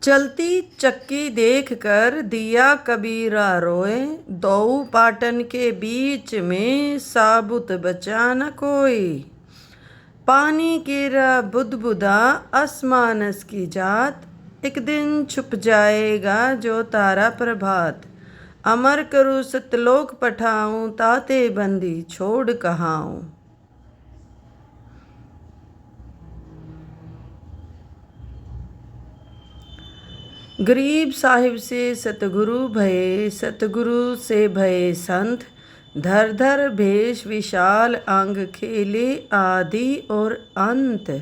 चलती चक्की देखकर दिया कबीरा रोए, दो पाटन के बीच में साबुत बचा न कोई। पानी गिरा बुदबुदा आसमानस की जात, एक दिन छुप जाएगा जो तारा प्रभात। अमर करूँ सतलोक पठाऊं, ताते बंदी छोड़ कहाऊं। गरीब साहिब से सतगुरु भये, सतगुरु से भये संत। धर धर भेष विशाल अंग, खेले आदि और अंत।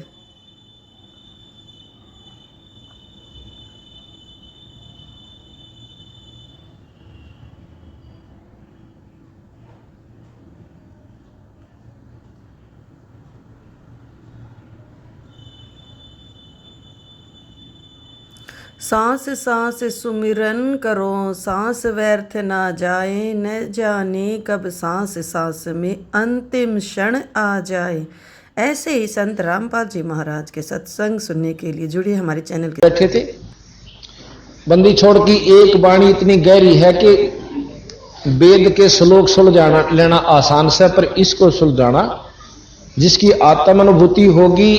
सांस सांस सुमिरन करो, सांस व्यर्थ ना जाए। न जाने कब सांस सांस में अंतिम क्षण आ जाए। ऐसे ही संत रामपाल जी महाराज के सत्संग सुनने के लिए जुड़िए हमारे चैनल के। बैठे थे। बंदी छोड़ की एक वाणी इतनी गहरी है कि वेद के श्लोक सुलझाना लेना आसान से, पर इसको सुलझाना जिसकी आत्मानुभूति होगी,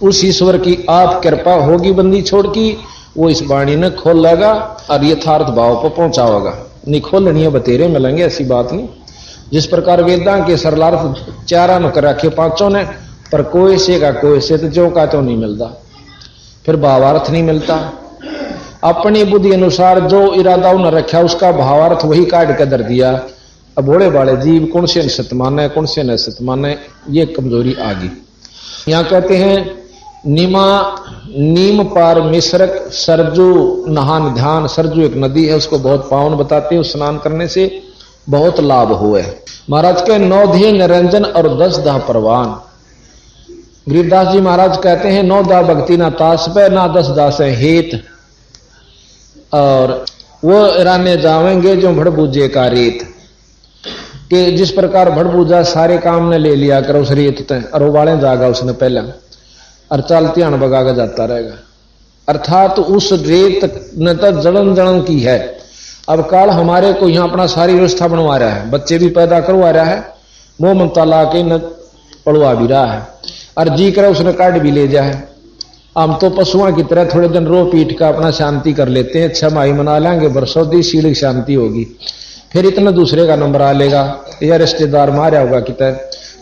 उस ईश्वर की आप कृपा होगी बंदी छोड़ की, वो इस वाणी ने खोल लेगा और यथार्थ भाव पर पहुंचाओगा। नहीं खोलनी है बतेरे मिलेंगे, ऐसी बात नहीं। जिस प्रकार वेदां के सरलार्थ चारा में कर रखे पांचों ने, पर कोई से का कोई से तो जो का तो नहीं मिलता, फिर भावार्थ नहीं मिलता। अपनी बुद्धि अनुसार जो इरादा न रखा उसका भावार्थ वही काट कर दर दिया। अब भोले भाले जीव कौन से सत माने कौन से न सत माने, ये कमजोरी आ गई। यहां कहते हैं नीमा नीम पार मिश्रक सरजू नहान ध्यान। सरजू एक नदी है, उसको बहुत पावन बताते हैं, स्नान करने से बहुत लाभ हुए। महाराज के 9 ध्येय निरंजन और 10 दाह परवान। गरीबदास जी महाराज कहते हैं 9 दाह भक्ति ना तास पे, ना 10 दास है हेत। और वो राने जावेंगे जो भड़बूजे का रेत, कि जिस प्रकार भड़बूजा सारे काम ने ले लिया कर उस रेत ते, और वो वाले जागा उसने पहले और चलती हण बगा के जाता रहेगा। अर्थात उस रेत ने तो जलन जलन की है। अब काल हमारे को यहां अपना सारी व्यवस्था बनवा रहा है, बच्चे भी पैदा करवा रहा है, मोह ममता ला के न पड़वा भी रहा है, और जी कर उसने काट भी ले जाए। हम तो पशुओं की तरह थोड़े दिन रो पीट का अपना शांति कर लेते हैं, 6 माही मना लेंगे, बरसों दी शील शांति होगी, फिर इतना दूसरे का नंबर आ लेगा या रिश्तेदार मारा होगा कितना।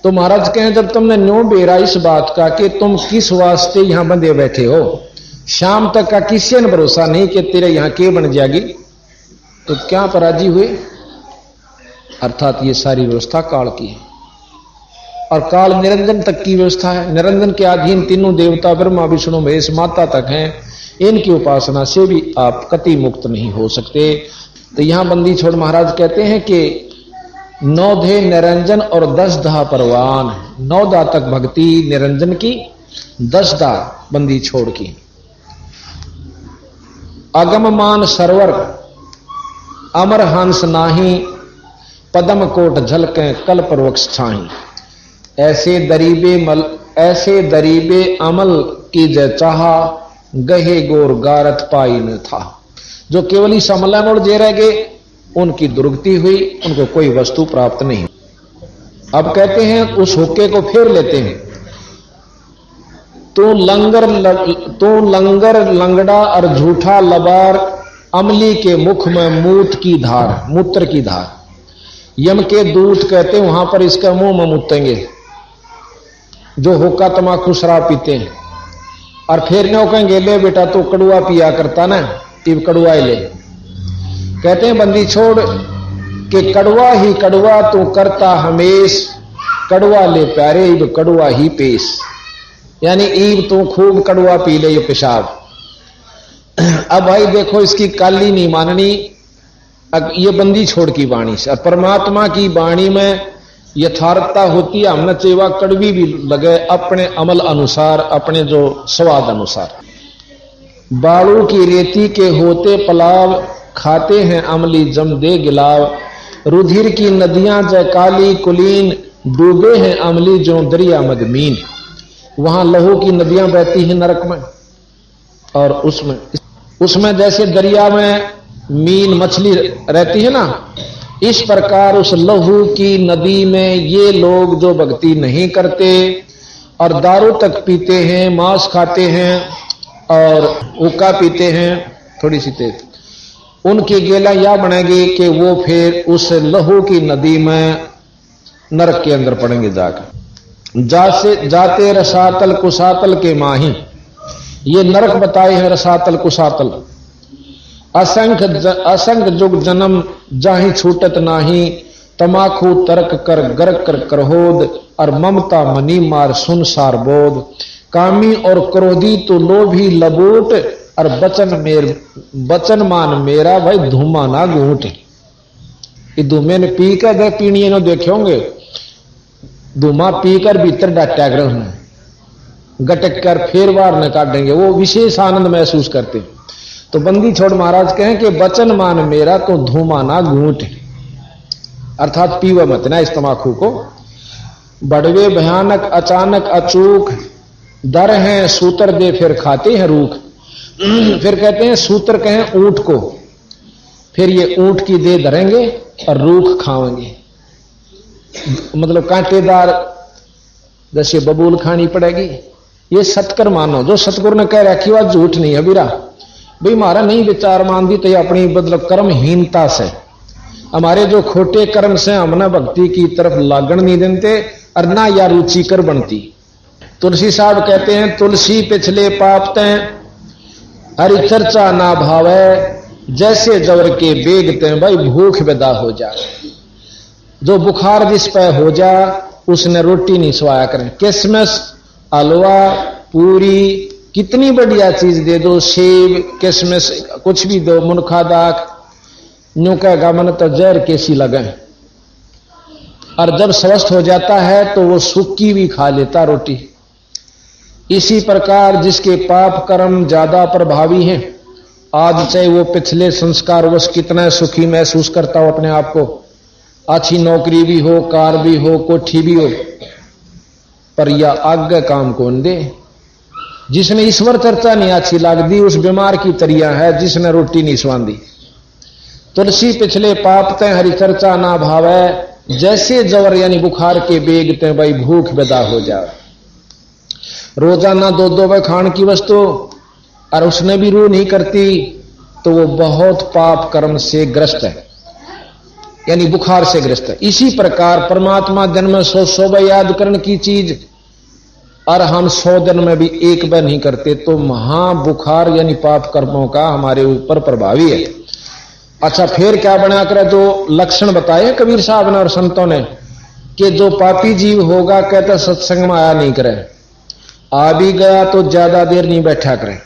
तो महाराज कहें जब तुमने न्यों बेरा इस बात का कि तुम किस वास्ते यहां बंधे बैठे हो, शाम तक का किसी ने भरोसा नहीं कि तेरे यहां के बन जाएगी, तो क्या पराजी हुए। अर्थात ये सारी व्यवस्था काल की है, और काल निरंजन तक की व्यवस्था है। निरंजन के अधीन तीनों देवता ब्रह्मा विष्णु महेश माता तक हैं। इनकी उपासना से भी आप कति मुक्त नहीं हो सकते। तो यहां बंदी छोड़ महाराज कहते हैं कि 9 ध्येय निरंजन और 10 दाह परवान। 9 दाह तक भक्ति निरंजन की, 10 दाह बंदी छोड़ की। अगम मान सरवर अमर हंस नाही, पदम कोट झलके कल्प वृक्ष छाही। ऐसे दरीबे अमल की जय चाहा, गहे गोर गारत पाई न था। जो केवल इस अमल मोड़ जे रह गए उनकी दुर्गति हुई, उनको कोई वस्तु प्राप्त नहीं। अब कहते हैं उस हुक्के को फेर लेते हैं। तो लंगर लंगड़ा और झूठा लबार, अमली के मुख में मूत्र की धार। यम के दूत कहते हैं वहां पर इसका मुंह में मुतेंगे जो हुक्का तमाकू शराब पीते हैं, और फिर नो कहेंगे ले बेटा तो कड़ुआ पिया करता ना, इब कड़ुआ ले। कहते हैं बंदी छोड़ कि कड़वा ही कड़वा तू करता हमेश, कड़वा ले प्यारे इब कड़वा ही पेश। यानी ईब तू खूब कड़वा पी ले ये पेशाब। अब भाई देखो इसकी काली नहीं माननी, ये बंदी छोड़ की वाणी से। परमात्मा की वाणी में यथार्थता होती है, हमने चेवा कड़वी भी लगे अपने अमल अनुसार, अपने जो स्वाद अनुसार। बालू की रेती के होते पलाव, खाते हैं अमली जम दे गिलाव। रुधिर की नदियां जय काली कुलीन, डूबे हैं अमली जो दरिया वहां लहू की नदियां बहती हैं नरक में, और उसमें उसमें जैसे दरिया में मीन मछली रहती है ना, इस प्रकार उस लहू की नदी में ये लोग जो भक्ति नहीं करते और दारू तक पीते हैं, मांस खाते हैं और हुक्का पीते हैं थोड़ी सी तेज, उनकी गेला यह बनेगी कि वो फिर उस लहू की नदी में नरक के अंदर पड़ेंगे जाकर। जाते रसातल कुसातल के माही, ये नरक बताए हैं रसातल कुसातल। असंख्य जुग जन्म जाहि छूटत नाही, तमाखू तर्क कर गर्क कर करहोद, और ममता मनी मार सुनसार बोध। कामी और क्रोधी तो लोभी लबूट, और बचन मान मेरा भाई धूमा ना घूट। ये धूमे ने पी कर दे पीनी ने देखे होंगे, धूमा पीकर भीतर डाटा कर गटक कर फिर बाहर न काटेंगे, वो विशेष आनंद महसूस करते हैं। तो बंदी छोड़ महाराज कहें कि बचन मान मेरा तो धूमा ना घूट, अर्थात पीवा मत ना इस तमाकू को। बड़वे भयानक अचानक अचूक, दर हैं सूत्र दे फिर खाते हैं रूख। फिर कहते हैं सूत्र कहें ऊंट को, फिर ये ऊंट की दे धरेंगे और रूख खाएंगे, मतलब कांटेदार जैसे बबूल खानी पड़ेगी। ये सतकर मानो, जो सतगुरु ने कह रखी वह झूठ नहीं है बीरा भाई, हमारा नहीं विचार मान दी तो ये अपनी मतलब कर्महीनता से, हमारे जो खोटे कर्म से हमने भक्ति की तरफ लागण नहीं देते और ना या रुचिकर बनती। तुलसी साहब कहते हैं तुलसी पिछले पाप तय हरि चर्चा ना भावे, जैसे जवर के बेगते भाई भूख विदा हो जा। जो बुखार जिस पे हो जा उसने रोटी नहीं स्वाया करें, किसमिस हलवा पूरी कितनी बढ़िया चीज दे दो, सेब किसमिस कुछ भी दो, मुनखा दाख न्यू कहेगा मन तो जहर कैसी लगे। और जब स्वस्थ हो जाता है तो वो सूखी भी खा लेता रोटी। इसी प्रकार जिसके पाप कर्म ज्यादा प्रभावी हैं, आज चाहे वो पिछले संस्कार वश कितना सुखी महसूस करता हो अपने आप को, अच्छी नौकरी भी हो, कार भी हो, कोठी भी हो, पर यह आगे काम कौन दे। जिसने ईश्वर चर्चा नहीं अच्छी लागदी उस बीमार की तरिया है जिसने रोटी नहीं स्वांदी। तुलसी पिछले पाप ते हरि चर्चा ना भावे, जैसे जवर यानी बुखार के बेगते भाई भूख विदा हो जाए। रोजाना दो भाई खान की वस्तु और उसने भी रूह नहीं करती तो वो बहुत पाप कर्म से ग्रस्त है, यानी बुखार से ग्रस्त है। इसी प्रकार परमात्मा जन्म 100 बार याद करने की चीज और हम 100 दिन में भी एक बार नहीं करते तो महा बुखार यानी पाप कर्मों का हमारे ऊपर प्रभावी है। अच्छा फिर क्या बना कर जो लक्षण बताए कबीर साहब ने और संतों ने कि जो पापी जीव होगा कहते सत्संग में आया नहीं करे, आ भी गया तो ज्यादा देर नहीं बैठा करे,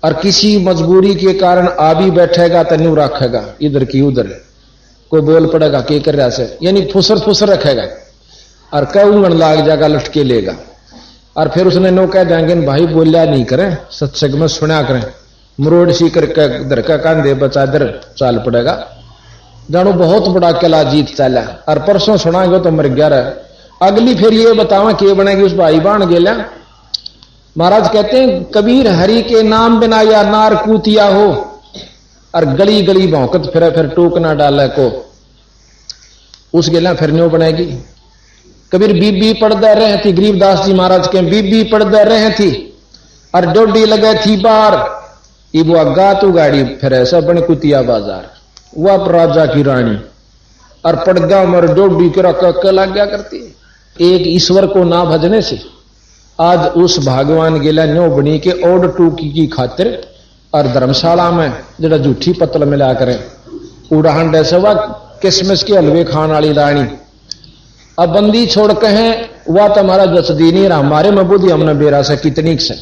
और किसी मजबूरी के कारण आ भी बैठेगा तो न्यू रखेगा इधर की उधर, कोई बोल पड़ेगा के कर रहा से यानी फुसर रखेगा और कऊंगन लाग जाएगा लटके लेगा। और फिर उसने नो कह देंगे भाई बोलिया नहीं करें सत्संग में सुना करें, मरोड़ सी करके इधर का कांधे बचा इधर चाल पड़ेगा, जानो बहुत बड़ा किला जीत चला। और परसों सुनाएंगे तो मर गया रहा, अगली फिर ये बतावा कि बनेगी उस भाई बाण गेला। महाराज कहते हैं कबीर हरि के नाम बिना या नार कूतिया हो, और गली गली भौंकत फिर टोक ना डाले को, उस गेला फिर न्यो बनेगी। कबीर बीबी पड़दा रहे थी, गरीबदास जी महाराज के बीबी पड़दा रहे थी और डोडी लगे थी बार, इब गा तू गाड़ी फिर ऐसा बन कुतिया बाजार, वह राजा की रानी और पड़गा मर डोडी के रख लग गया करती। एक ईश्वर को ना भजने से आज उस भगवान गेला न्यो बनी के ओड टूकी की खातिर और धर्मशाला में जरा झूठी पतल मिला करें उड़ान जैसे वह किसमिस के हलवे खान वाली रानी। अब बंदी छोड़ कहें वह तुम्हारा जसदी नहीं रहा, हमारे में बुद्धि हमने बेरा से कितनी से।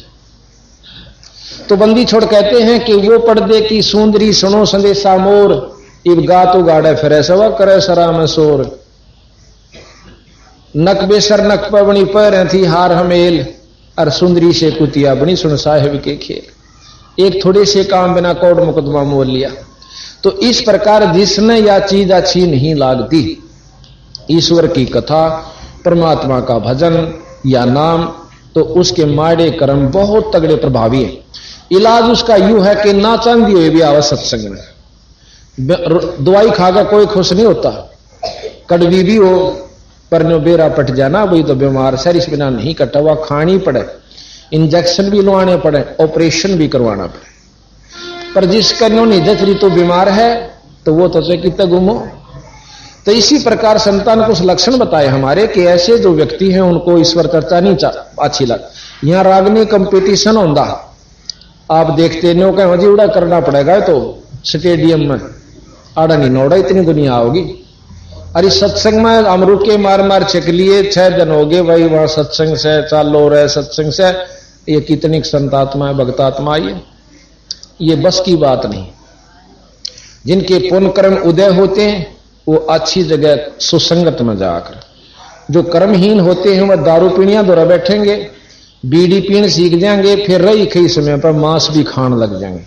तो बंदी छोड़ कहते हैं कि वो पर्दे की सुंदरी सुनो संदेशा मोर, इब गा तो गाड़े फिर सवा करे सरा में शोर। नक बेसर नक पर बनी पैर थी हार हमेल, और सुंदरी से कुतिया बनी सुन साहेब के खेल। एक थोड़े से काम बिना कोर्ट मुकदमा मोल लिया। तो इस प्रकार जिसने यह चीज अच्छी नहीं लागती, ईश्वर की कथा, परमात्मा का भजन या नाम, तो उसके माड़े कर्म बहुत तगड़े प्रभावी है। इलाज उसका यूं है कि ना चांदी हुए भी आवा सत्संग में। दवाई खाकर कोई खुश नहीं होता, कड़वी भी हो पर नो बेरा पट जाना, वही तो बीमार सर इस बिना नहीं कटा हुआ, खानी पड़े, इंजेक्शन भी लवाने पड़े, ऑपरेशन भी करवाना पड़े। पर जिसका नो निजचरी तो बीमार है तो वो तो कितना गुमो। तो इसी प्रकार संतान को लक्षण बताए हमारे कि ऐसे जो व्यक्ति हैं उनको ईश्वर चर्चा नहीं अच्छी लग। यहां रागनी कंपटीशन होता, आप देखते नो कह जी उड़ा करना पड़ेगा तो स्टेडियम में आड़ा नहीं नोड़ा इतनी दुनिया होगी। अरे सत्संग में हम रुके मार मार छक लिए 6 दिन हो गए भाई, वहां सत्संग से चालो रहे सत्संग से, ये कितनी संतात्मा है भक्तात्मा, ये बस की बात नहीं। जिनके पुण्य कर्म उदय होते हैं वो अच्छी जगह सुसंगत में जाकर, जो कर्महीन होते हैं वह दारू पीणियां द्वारा बैठेंगे, बीड़ी पीण सीख जाएंगे, फिर रही कई समय पर मांस भी खान लग जाएंगे।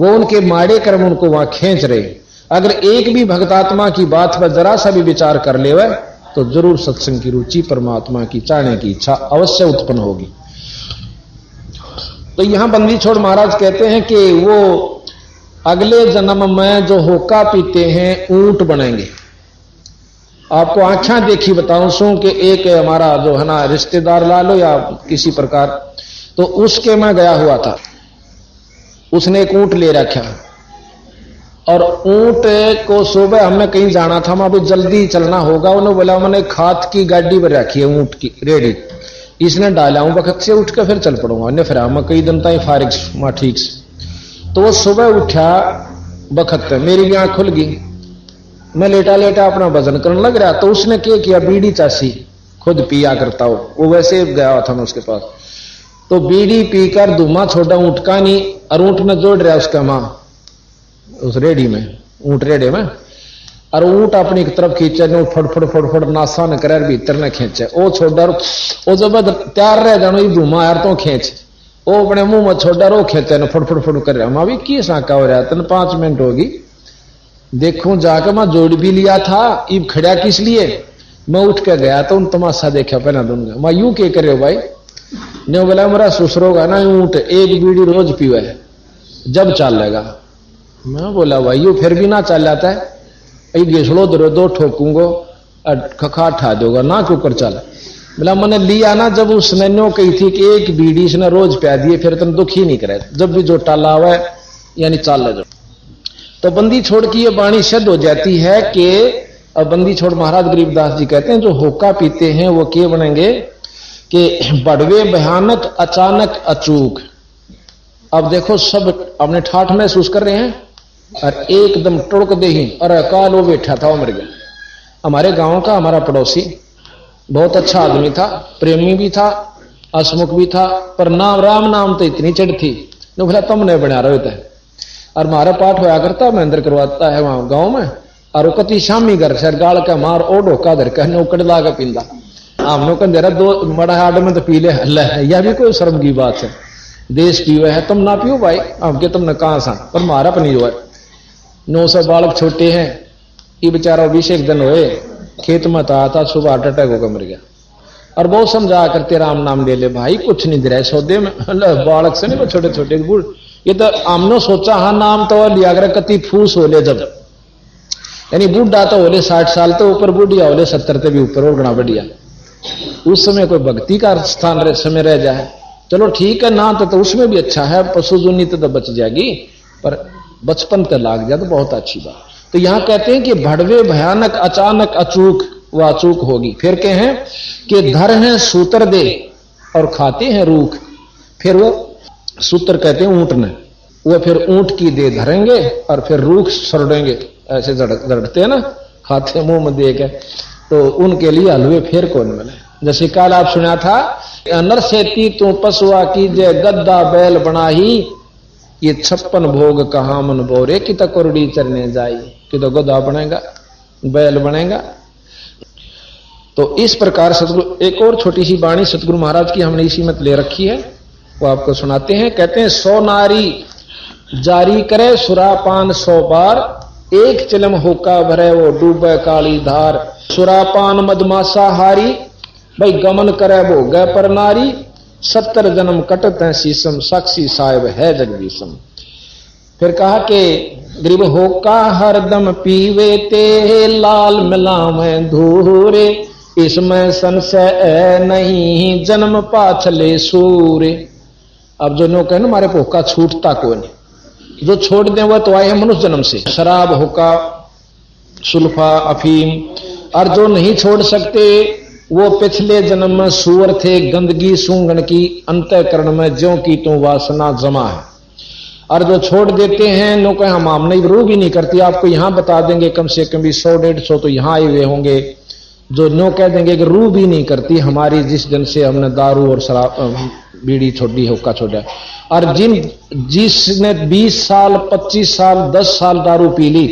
वो उनके माड़े कर्म उनको वहां खींच रहे। अगर एक भी भक्तात्मा की बात पर जरा सा भी विचार कर ले वह तो जरूर सत्संग की रुचि, परमात्मा की चाहने की इच्छा अवश्य उत्पन्न होगी। तो यहां बंदी छोड़ महाराज कहते हैं कि वो अगले जन्म में जो होका पीते हैं ऊंट बनेंगे। आपको आंखें देखी बताऊं सू कि एक हमारा जो है ना रिश्तेदार ला लो या किसी प्रकार, तो उसके मैं गया हुआ था, उसने एक ऊंट ले रखा और ऊंट को सुबह हमने कहीं जाना था, वहां भी जल्दी चलना होगा, उन्होंने बोला मैंने खाद की गाड़ी पर रखी है ऊंट की रेडी, इसने डाला हूं वक्त से उठ कर फिर चल पड़ूंगा, ने फिर मैं कई दिन तक फारिग वहां ठीक से। तो वो सुबह उठा बखत, मेरी भी आंख खुल गई, मैं लेटा लेटा अपना वजन करने लग रहा। तो उसने क्या किया, बीड़ी चासी खुद पिया करता हो, वो वैसे गया था मैं उसके पास, तो बीड़ी पीकर धुआं छोड़ा ऊंट का नहीं, और ऊंट में जोड़ रहा उसका मां उस रेडी में, ऊंट रेडे में, और ऊंट अपनी एक तरफ खींचे, फड़ नासा न करे भीतर न खींचे, वो छोड़ा वो जब तैयार रह जानो धुआं यार तो खींच, वो अपने मुंह में छोड़ा रो खींचे न फड़ कर रहा। मां भी की साका हो रहा, तन 5 मिनट होगी, देखूं जाकर मैं जोड़ भी लिया था, इब खड़ा किस लिए, मैं उठ के गया तो उन तमाशा देखा पहना दूंगा। मैं यूं के करे भाई ने बोला मेरा ससुरोगा ना ऊंट एक बीड़ी रोज पीवे है जब चलेगा। मैं बोला भाई यू फिर भी ना चल जाता है, घिसड़ो दो ठोकूंगो खखा ठा दोगा ना कुकर चल। बोला मैंने लिया ना जब उसने नो कही थी कि एक बीड़ी इसने रोज प्या दिए, फिर तुम दुख ही नहीं करे, जब भी जो टाला हुआ है यानी चाल ले। तो बंदी छोड़ की ये वाणी सिद्ध हो जाती है कि अब बंदी छोड़ महाराज गरीबदास जी कहते हैं जो होका पीते हैं वो क्या बनेंगे कि बड़वे भयानक अचानक अचूक। अब देखो सब अपने ठाठ महसूस कर रहे हैं और एकदम टुड़क दे ही, अरे काल वो बैठा था वो मर गया। हमारे गांव का हमारा पड़ोसी बहुत अच्छा आदमी था, प्रेमी भी था, हसमुख भी था, पर नाम राम नाम तो इतनी चढ़ थी, बोला तुमने बना रहे थे। और मारा पाठ होया करता महेंद्र करवाता है वहां गांव में, और वो कति शामी घर से गाल का मार ओ ढोका धर के उकड़ ला के पींदा, हमने कह दे रहा 2 बड़ा हाड में तो पी ले है, यह भी कोई शर्म की बात है, देश पीवे है तुम ना पियो भाई, हमके तुमने कहां सा, पर मारा पनी हुआ 900 बालक छोटे हैं, ये बेचारा 20 दिन हुए खेत में था सुबह हार्ट अटैक होकर मर गया। और बहुत समझा करते राम नाम ले ले भाई, कुछ नहीं दे रहा सौदे में, बालक से नहीं छोटे छोटे बूढ़, ये तो हमने सोचा हाँ नाम तो लिया कर कति फूस हो ले, जब यानी बूढ़ा तो होले 60 साल तो ऊपर, बूढ़िया होले 70 से भी ऊपर और गणा बढ़िया। उस समय कोई भक्ति का स्थान समय रह जाए चलो ठीक है ना, तो उसमें भी अच्छा है, पशु जुनी तो बच जाएगी, पर बचपन तक लाग जाए तो बहुत अच्छी बात। तो यहां कहते हैं कि भड़वे भयानक अचानक अचूक, वह अचूक होगी। फिर कहे हैं कि धर हैं सूत्र दे और खाते हैं रूख। फिर वो सूत्र कहते हैं ऊंट ने, वो फिर ऊंट की दे धरेंगे और फिर रूख सड़ेंगे, ऐसे जड़ते हैं ना, खाते मुंह में दे के, तो उनके लिए हलवे फिर कौन मिले। जैसे कल आप सुना था, नर सेती तू पशुआ की जय गद्दा बैल बनाही, ये 56 भोग कहा मन बोरे कि तो कोरडी चरने जाई, कि तो गद्दा बनेगा बैल बनेगा। तो इस प्रकार सतगुरु, एक और छोटी सी वाणी सतगुरु महाराज की हमने इसी मत ले रखी है, वो आपको सुनाते हैं। कहते हैं 100 नारी जारी करे सुरापान 100 बार, एक चिलम होका भरे वो डूबे काली धार। सुरापान मदमासा हारी, भाई गमन करे भोगे पर नारी, 70 जन्म कटत है शीशम, साक्षी साहिब है जगदीशम। फिर कहा कि गरीब होका हरदम पीवे ते, लाल मिलावे धूरे, इसमें संशय नहीं जन्म पाछले सूरे। अब जो नो कहे ना हमारे होका छूटता कोई नहीं, जो छोड़ दे वह तो आए हैं मनुष्य जन्म से, शराब होका सुल्फा अफीम, और जो नहीं छोड़ सकते वो पिछले जन्म में सूअर थे, गंदगी सूंघन की अंतःकरण में ज्यों की तो वासना जमा है। और जो छोड़ देते हैं नो कहे हम नहीं, रूह भी नहीं करती। आपको यहां बता देंगे कम से कम भी 100-150 तो यहां आए हुए होंगे जो नो कह देंगे कि रूह भी नहीं करती हमारी, जिस दिन से हमने दारू और शराब बीड़ी छोड़ी, हुक्का छोड़ा। और जिसने 20 साल 25 साल 10 साल दारू पी ली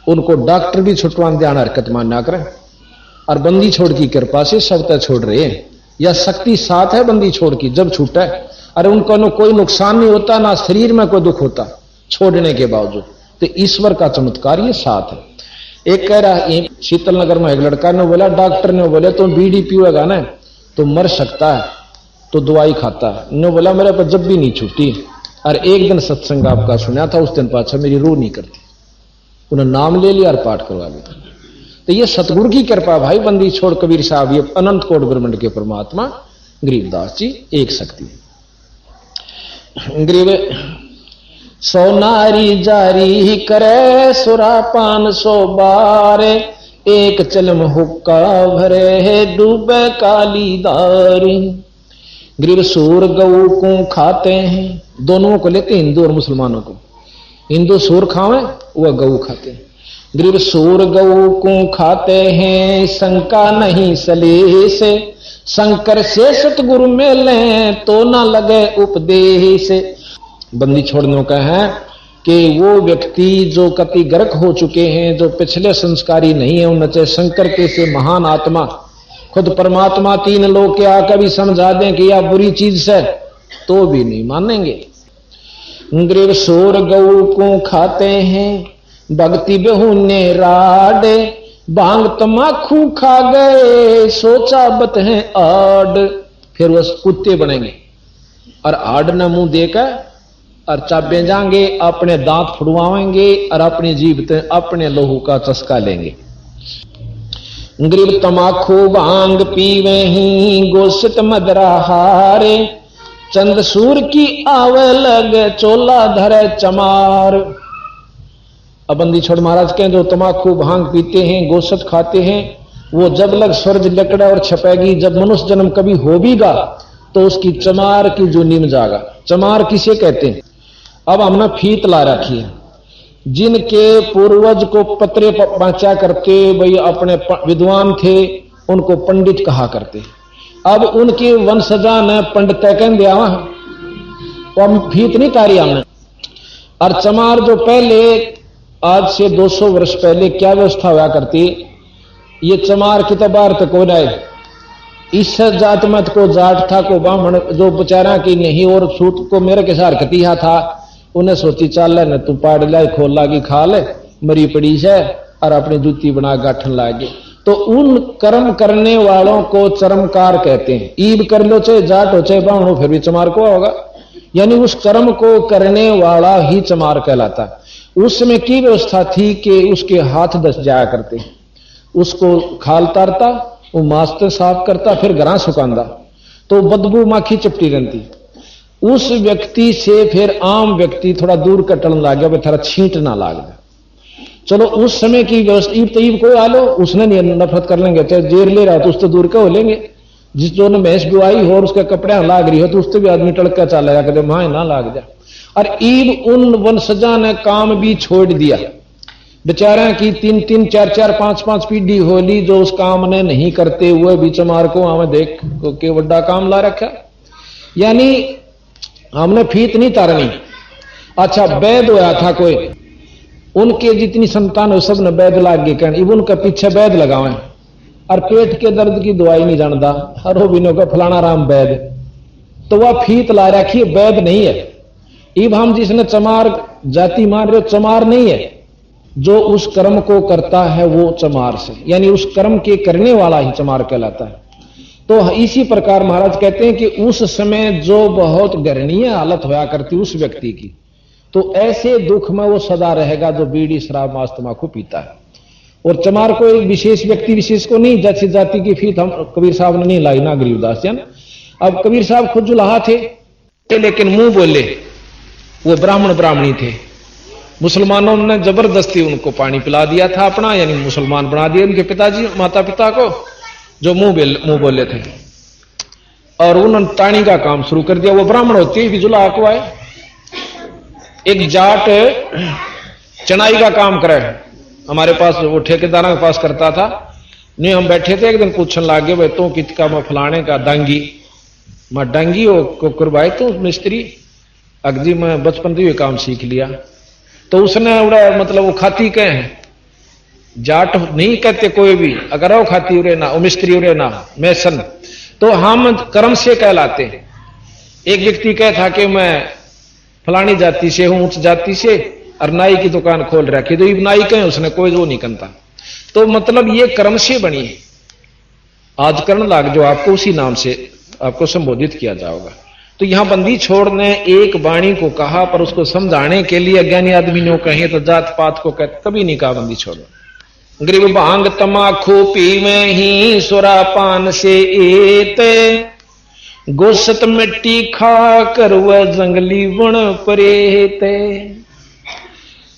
उनको डॉक्टर भी छुटवान ध्यान हरकत मान ना करें। और बंदी छोड़ की कृपा से सब तक छोड़ रहे हैं, या शक्ति साथ है बंदी छोड़ की जब छूटा है। अरे उनको न कोई नुकसान नहीं होता, ना शरीर में कोई दुख होता छोड़ने के बावजूद। तो ईश्वर का चमत्कार ये साथ है। एक कह रहा है शीतल नगर में एक लड़का ने बोला, डॉक्टर ने बोले तुम बीड़ी पिएगा ना तो मर सकता है, तो दवाई खाता है। ने बोला मेरे पर जब भी नहीं छूटी। और एक दिन सत्संग आपका सुना था, उस दिन पाछा मेरी रूह नहीं करती, उन्होंने नाम ले लिया और पाठ करवा लिया। तो ये सतगुरु की कृपा भाई, बंदी छोड़ कबीर साहब, ये अनंत कोट ब्रह्मांड के परमात्मा गरीबदास जी एक शक्ति। गरीब सो नारी जारी करे सुरापान 100 बार, एक चलम हुक्का भरे है डूबे काली दारी। गरीब सूर गऊ को खाते हैं, दोनों को लेते हिंदू और मुसलमानों को। हिंदू सूर खावे वह गऊ खाते हैं। गरीब सूर गऊ को खाते हैं, शंका नहीं सलेश, शंकर से सतगुरु मिले तो ना लगे उपदेश। बंदी छोड़ने का है कि वो व्यक्ति जो कति गर्क हो चुके हैं, जो पिछले संस्कारी नहीं है, उनसे शंकर के से महान आत्मा खुद परमात्मा 3 लोग के आकर भी समझा दें कि यह बुरी चीज है तो भी नहीं मानेंगे। गरीब सूर गऊ को खाते हैं, भक्ति बेहुने राडे, भांग तमाखू खा गए सोचा बत है आड। फिर वो कुत्ते बनेंगे और आड न मुंह देकर और चाबे जाएंगे, अपने दांत फुड़वाएंगे और अपनी जीभ से अपने लोहू का चस्का लेंगे। गरीब तमाखू भांग पीवे ही, गोश्त मदरा हारे, चंद सूर की आवे लगे चोला धरे चमार। अब बंदी छोड़ महाराज के जो तमाकू भांग पीते हैं, गोश्त खाते हैं, वो जब लग स्वर्ग लकड़ा और छपेगी, जब मनुष्य जन्म कभी हो बीगा तो उसकी चमार की जूनी में जागा। चमार किसे कहते हैं? अब हमने फीत ला रखी है, जिनके पूर्वज को पत्रे पहुंचा करते भाई अपने विद्वान थे उनको पंडित कहा करते। अब उनके वंशजा ने पंडित कह दिया, तो हम फीत नहीं तारी हमने। और चमार जो पहले आज से 200 वर्ष पहले क्या व्यवस्था हुआ करती, ये चमार की तबार तक हो जाए, इस जात मत को जाट था को ब्राह्मण जो बेचारा की नहीं और सूत को मेरे के साथ कतिहा था, उन्हें सोची चाल न तू पाड़ लाए खोल लागी खा ले मरी पड़ी है और अपनी जूती बना गाठन लागे। तो उन कर्म करने वालों को चरमकार कहते हैं। ईब कर लो चाहे जाट हो चाहे ब्राह्मण हो फिर भी चमार को होगा, यानी उस कर्म को करने वाला ही चमार कहलाता है। उस समय की व्यवस्था थी कि उसके हाथ दस जाया करते, उसको खाल तारता, वो मास्टर साफ करता, फिर घरा सुखांदा, तो बदबू माखी चिपटी रहती। उस व्यक्ति से फिर आम व्यक्ति थोड़ा दूर कटन लग गया, थोड़ा छींट ना लाग गया। चलो उस समय की व्यवस्था, ईब तईब कोई आ लो उसने नहीं नफरत कर लेंगे, चाहे जेर ले रहा हो तो उससे दूर का हो लेंगे। जिस जो ने भैंस बुआई हो और उसके कपड़े लाग रही हो तो उससे भी आदमी टड़का चला कहते मां ना लाग जा। और ईब उन वंशजा ने काम भी छोड़ दिया, बेचारा की 3-3, 4-4, 5-5 पीढ़ी होली जो उस काम ने नहीं करते हुए भी चमार को हमें देख के बड़ा काम ला रखा। यानी हमने फीत नहीं तारनी। अच्छा वैद होया था कोई, उनके जितनी संतान हो सब ने वैद लाग गए कहने, इब उनके पीछे वैद लगावे और पेट के दर्द की दवाई नहीं जानता, हरो बिनो का फलाना राम वैद, तो वह फीत ला रखी वैद नहीं है। इब हम जिसने चमार जाति मान रहे हो, चमार नहीं है, जो उस कर्म को करता है वो चमार से, यानी उस कर्म के करने वाला ही चमार कहलाता है। तो इसी प्रकार महाराज कहते हैं कि उस समय जो बहुत गर्णीय हालत होया करती उस व्यक्ति की, तो ऐसे दुख में वो सदा रहेगा जो बीड़ी शराब मांस तंबाकू पीता है। और चमार को एक विशेष व्यक्ति विशेष को नहीं, जैसी जाति की फीत हम कबीर साहब ने नहीं लाई ना गरीबदास जन। अब कबीर साहब खुद जुलाहा थे, लेकिन मुंह बोले, वो ब्राह्मण ब्राह्मणी थे। मुसलमानों ने जबरदस्ती उनको पानी पिला दिया था अपना, यानी मुसलमान बना दिया उनके पिताजी माता पिता को, जो मुंह बोले थे, और उन्होंने टाणी का काम शुरू कर दिया। वो ब्राह्मण होती है जुलाहा को आए, एक जाट चनाई का काम करे हमारे पास, वो ठेकेदार के पास करता था। नहीं, हम बैठे थे एक दिन, पूछने लागे भाई तो कितका मैं फलाने का डांगी, मैं डांगी हो करवाए तो मिस्त्री अगजी मैं बचपन से ये काम सीख लिया। तो उसने उड़ा मतलब वो खाती कहे हैं, जाट नहीं कहते कोई भी, अगर वो खाती उरे ना, वो मिस्त्री उरे ना, मैसन, तो हम कर्म से कहलाते हैं। एक व्यक्ति कहे था कि मैं फलानी जाति से हूं, उच्च जाति से, और नाई की दुकान खोल रखी, तो नाई कहे उसने, कोई वो नहीं करता। तो मतलब ये कर्म से बनी है। आज कर्ण लाग जो आपको उसी नाम से आपको संबोधित किया जाएगा। तो यहां बंदी छोड़ने एक वाणी को कहा, पर उसको समझाने के लिए अज्ञानी आदमी ने कहे तो जात पात को कहते, कभी नहीं कहा बंदी छोड़ो। गरीब भांग तमाखू पीवे ही सुरा पान से एते, गोसत मिट्टी खा कर वह जंगली वन परेते।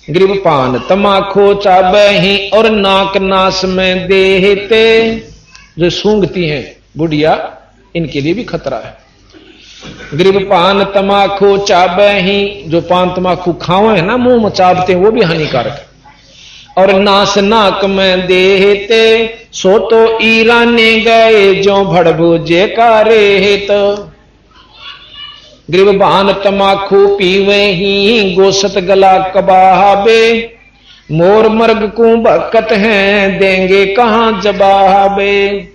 गरीब पान तमाखू चाबे ही और नाक नास में देते, जो सूंघती हैं बुढ़िया इनके लिए भी खतरा है। गरीब पान तमाखू चाबे ही, जो पान तमाखू खावे है ना, मुंह में चाबते हैं, वो भी हानिकारक है। और नास नाक में देते, सो तो ईराने गए जो भड़बूजे का रेत। गरीब पान तमाखू पीवे ही, गोसत गला कबाबे, मोर मर्ग को बकत हैं, देंगे कहां जवाबे।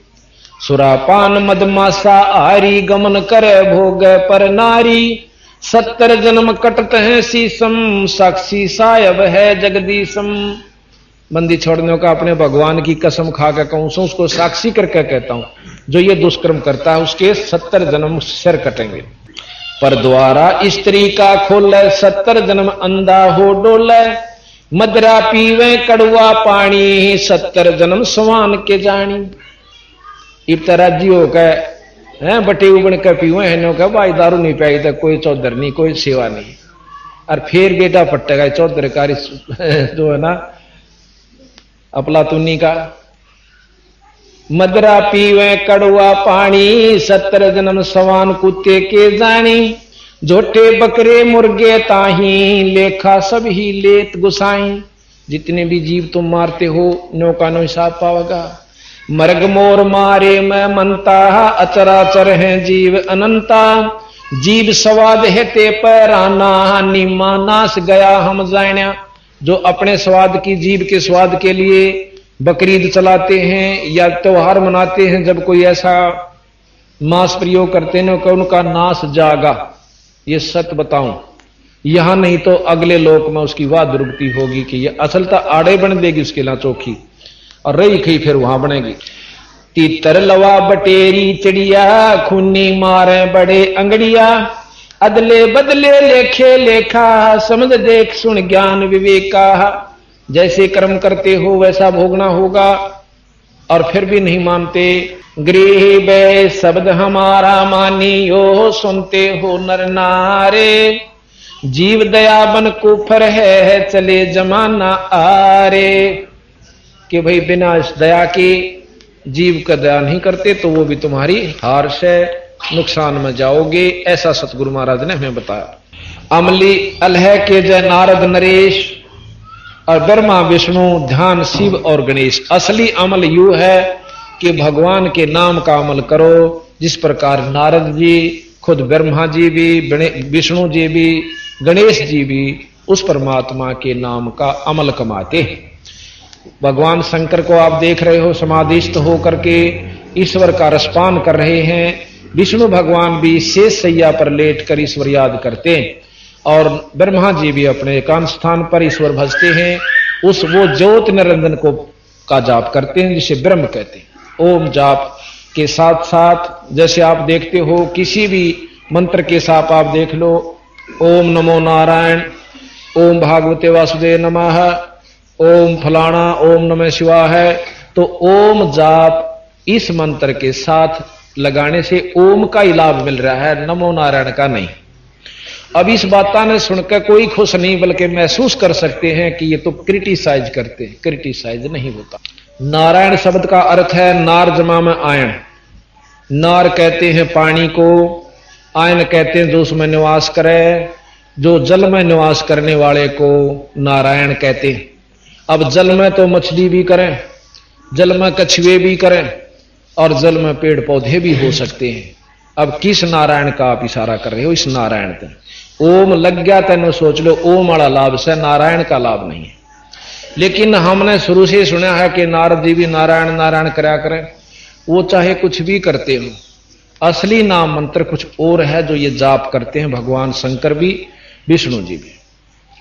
सुरापान मदमासा आरी, गमन करे भोग पर नारी, 70 जन्म कटत हैं शीसम, साक्षी सायब है जगदीशम। बंदी छोड़ने का अपने भगवान की कसम खा के कहूं, उसको साक्षी करके कहता हूं, जो ये दुष्कर्म करता है उसके 70 जन्म सिर कटेंगे। पर द्वारा स्त्री का खोले, 70 जन्म अंधा हो डोले, मदरा पीवे कड़वा पानी, 70 जन्म सवान के जानी। इब्तराजी होकर हैं बटे उबड़ कर पीवे है, कह भाई दारू नहीं पाई तो कोई चौधर नहीं, कोई सेवा नहीं, और फिर बेटा पट्टेगा चौधर कारी जो है ना अपलातुनी का। मदरा पीवे कड़वा पानी, 70 जन्म सवान कुत्ते के जानी, झोटे बकरे मुर्गे ताही, लेखा सब ही लेत गुसाई। जितने भी जीव तुम मारते हो नो का नो हिसाब पाओगा। मर्ग मोर मारे मैं मनता, अचराचर है जीव अनंता, जीव स्वाद है ते पैराना, निमा नाश गया हम जाना। जो अपने स्वाद की, जीव के स्वाद के लिए बकरीद चलाते हैं या त्योहार मनाते हैं, जब कोई ऐसा मांस प्रयोग करते हैं कि उनका नाश जागा। ये सत्य बताऊं, यहां नहीं तो अगले लोक में उसकी वाह दुर्गति होगी कि ये असलता आड़े बन देगी उसके ला चौखी, और रही खई फिर वहां बनेगी। तीतर लवा बटेरी चिड़िया, खूनी मारे बड़े अंगड़िया, अदले बदले लेखे लेखा, समझ देख सुन ज्ञान विवेका। जैसे कर्म करते हो वैसा भोगना होगा, और फिर भी नहीं मानते। गृह बे शब्द हमारा मानियो, सुनते हो नर नारे, जीव दया बन कुफर है, चले जमाना आरे। कि भाई बिना दया के जीव का दया नहीं करते तो वो भी तुम्हारी हार से नुकसान में जाओगे, ऐसा सतगुरु महाराज ने हमें बताया। अमली अलह के जय नारद नरेश, और ब्रह्मा विष्णु ध्यान शिव और गणेश। असली अमल यू है कि भगवान के नाम का अमल करो, जिस प्रकार नारद जी खुद ब्रह्मा जी भी, विष्णु जी भी, गणेश जी भी उस परमात्मा के नाम का अमल कमाते हैं। भगवान शंकर को आप देख रहे हो, समाधिस्थ होकर के ईश्वर का रसपान कर रहे हैं। विष्णु भगवान भी शेष सैया पर लेटकर ईश्वर याद करते हैं, और ब्रह्मा जी भी अपने एकांत स्थान पर ईश्वर भजते हैं। वो ज्योत निरंजन को का जाप करते हैं, जिसे ब्रह्म कहते हैं। ओम जाप के साथ साथ जैसे आप देखते हो किसी भी मंत्र के साथ आप देख लो, ओम नमो नारायण, ओम भागवते वासुदेव नमः, ओम फलाना, ओम नमः शिवाय, तो ओम जाप इस मंत्र के साथ लगाने से ओम का ही लाभ मिल रहा है, नमो नारायण का नहीं। अब इस बात ने सुनकर कोई खुश नहीं, बल्कि महसूस कर सकते हैं कि ये तो क्रिटिसाइज करते हैं। क्रिटिसाइज नहीं होता। नारायण शब्द का अर्थ है नार जमा में आयन। नार कहते हैं पानी को, आयन कहते हैं जो उसमें निवास करे, जो जल में निवास करने वाले को नारायण कहते हैं। अब जल में तो मछली भी करें, जल में कछुए भी करें, और जल में पेड़ पौधे भी हो सकते हैं। अब किस नारायण का आप इशारा कर रहे हो? इस नारायण का ओम लग गया तेन सोच लो, ओम वाला लाभ से नारायण का लाभ नहीं है। लेकिन हमने शुरू से सुना है कि नारद जी भी नारायण नारायण करा करें, वो चाहे कुछ भी करते हो, असली नाम मंत्र कुछ और है जो ये जाप करते हैं भगवान शंकर भी, विष्णु जी भी।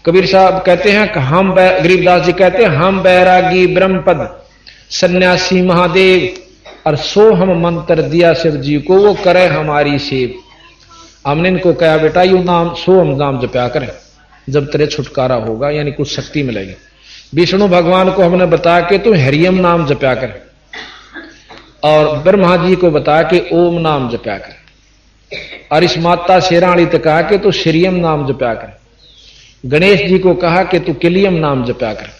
कबीर साहब कहते हैं कि हम, गरीबदास जी कहते हैं, हम बैरागी ब्रह्मपद सन्यासी महादेव, और सो हम मंत्र दिया शिव जी को, वो करे हमारी सेव। हमने इनको कहा बेटा यू नाम सो हम नाम जपया करें, जब तेरे छुटकारा होगा, यानी कुछ शक्ति मिलेगी। विष्णु भगवान को हमने बताया कि तू हरियम नाम जपया कर, और ब्रह्मा जी को बताया कि ओम नाम जपया कर, और इस माता शेराणी तक कहा कि तू श्रीयम नाम जपया कर। गणेश जी को कहा कि तू किलियम नाम जपया कर।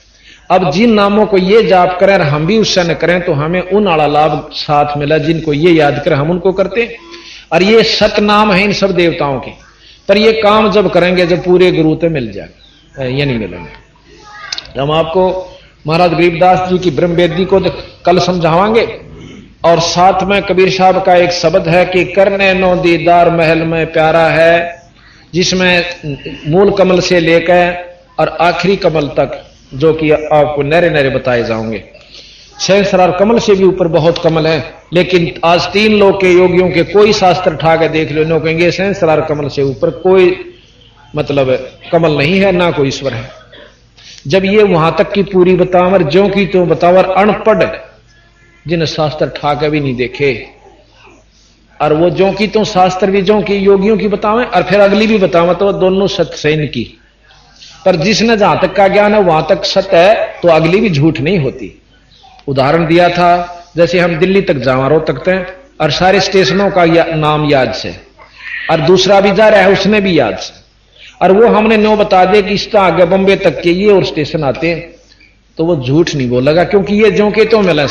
अब जिन नामों को ये जाप करें और हम भी उससे न करें तो हमें उन आला लाभ साथ मिला, जिनको ये याद करें हम उनको करते। और ये सत नाम है इन सब देवताओं के, पर ये काम जब करेंगे जब पूरे गुरु तो मिल जाएगा, ये नहीं मिलेंगे। हम आपको महाराज गरीबदास जी की ब्रह्मवेदी को कल समझावांगे, और साथ में कबीर साहब का एक शब्द है कि करने नो दीदार महल में प्यारा है, जिसमें मूल कमल से लेकर और आखिरी कमल तक जो कि आपको नरे नरे बताए जाओगे। सहस्रार कमल से भी ऊपर बहुत कमल है, लेकिन आज 3 लोग के योगियों के कोई शास्त्र उठा के देख लो, नो कहेंगे सहस्रार कमल से ऊपर कोई मतलब कमल नहीं है, ना कोई ईश्वर है। जब ये वहां तक की पूरी बतावर ज्यों की तो बतावर अनपढ़ जिन शास्त्र उठा के भी नहीं देखे, और वो ज्यों की तो शास्त्र भी ज्यों की योगियों की बतावें और फिर अगली भी बतावें, तो दोनों सत्य से इनकी। पर जिसने जहां तक का ज्ञान है वहां तक सत्य है, तो अगली भी झूठ नहीं होती। उदाहरण दिया था, जैसे हम दिल्ली तक जावा रो तकते हैं और सारे स्टेशनों का नाम याद से, और दूसरा भी जा रहा है उसने भी याद से, और वो हमने नो बता दे कि इस आगे बंबे तक के ये और स्टेशन आते हैं, तो वो झूठ नहीं बोलेगा, क्योंकि ये जो के तो मिला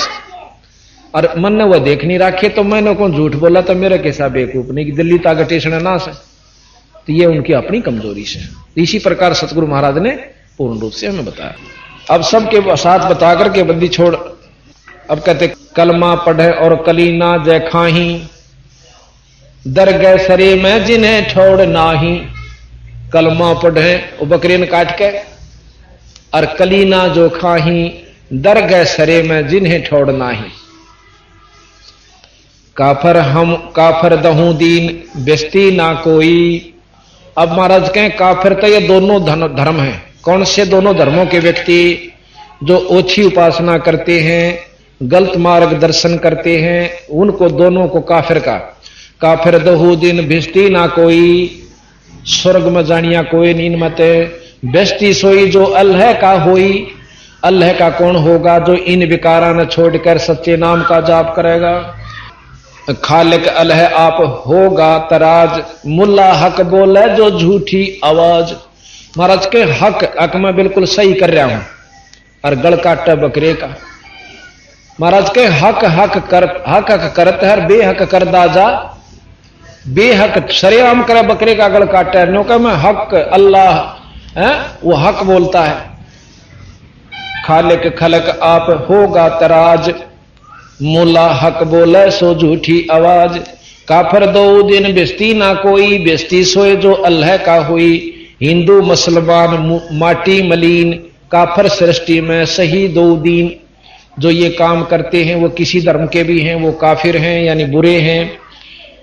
और मन ने वो देख नहीं रखे, तो मैंने कौन झूठ बोला तो मेरे कैसा बेवकूफ नहीं कि दिल्ली तक स्टेशन ना से, तो ये उनकी अपनी कमजोरी से। इसी प्रकार सतगुरु महाराज ने पूर्ण रूप से हमें बताया। अब सबके साथ बता करके बंदी छोड़, अब कहते कलमा पढ़े और कलीना जय खाही, दर गए सरे में जिन्हें छोड़ नाही। कलमा पढ़े वो बकरीन काट के, और कलीना जो खाही, दर गए सरे में जिन्हें छोड़ नाही। काफर हम काफर दहू दीन बेस्ती ना कोई। अब महाराज कहें काफिर तो ये दोनों धर्म हैं। कौन से दोनों धर्मों के व्यक्ति? जो ओछी उपासना करते हैं, गलत मार्गदर्शन करते हैं, उनको दोनों को काफिर का। काफिर दहू दिन भिस्ती ना कोई, स्वर्ग में जानिया कोई नीन मत। बेस्ती सोई जो अल्लाह का होई। अल्लाह का कौन होगा? जो इन विकारा न छोड़कर सच्चे नाम का जाप करेगा। खालिक अल्लाह आप होगा तराज, मुल्ला हक बोले जो झूठी आवाज। महाराज के हक मैं बिल्कुल सही कर रहा हूं, और गल काटा बकरे का। महाराज के हक करत है, बेहक कर दाजा। बेहक सरेआम करे बकरे का गल काटा है, नो का मैं हक अल्लाह है, वो हक बोलता है। खालिक खलक आप होगा तराज, मुल्ला हक बोले सो झूठी आवाज। काफर दो दिन बेस्ती ना कोई, बेस्ती सोए जो अल्लाह का हुई। हिंदू मुसलमान माटी मलीन, काफर सृष्टि में सही दो दीन। जो ये काम करते हैं वो किसी धर्म के भी हैं, वो काफिर हैं यानी बुरे हैं।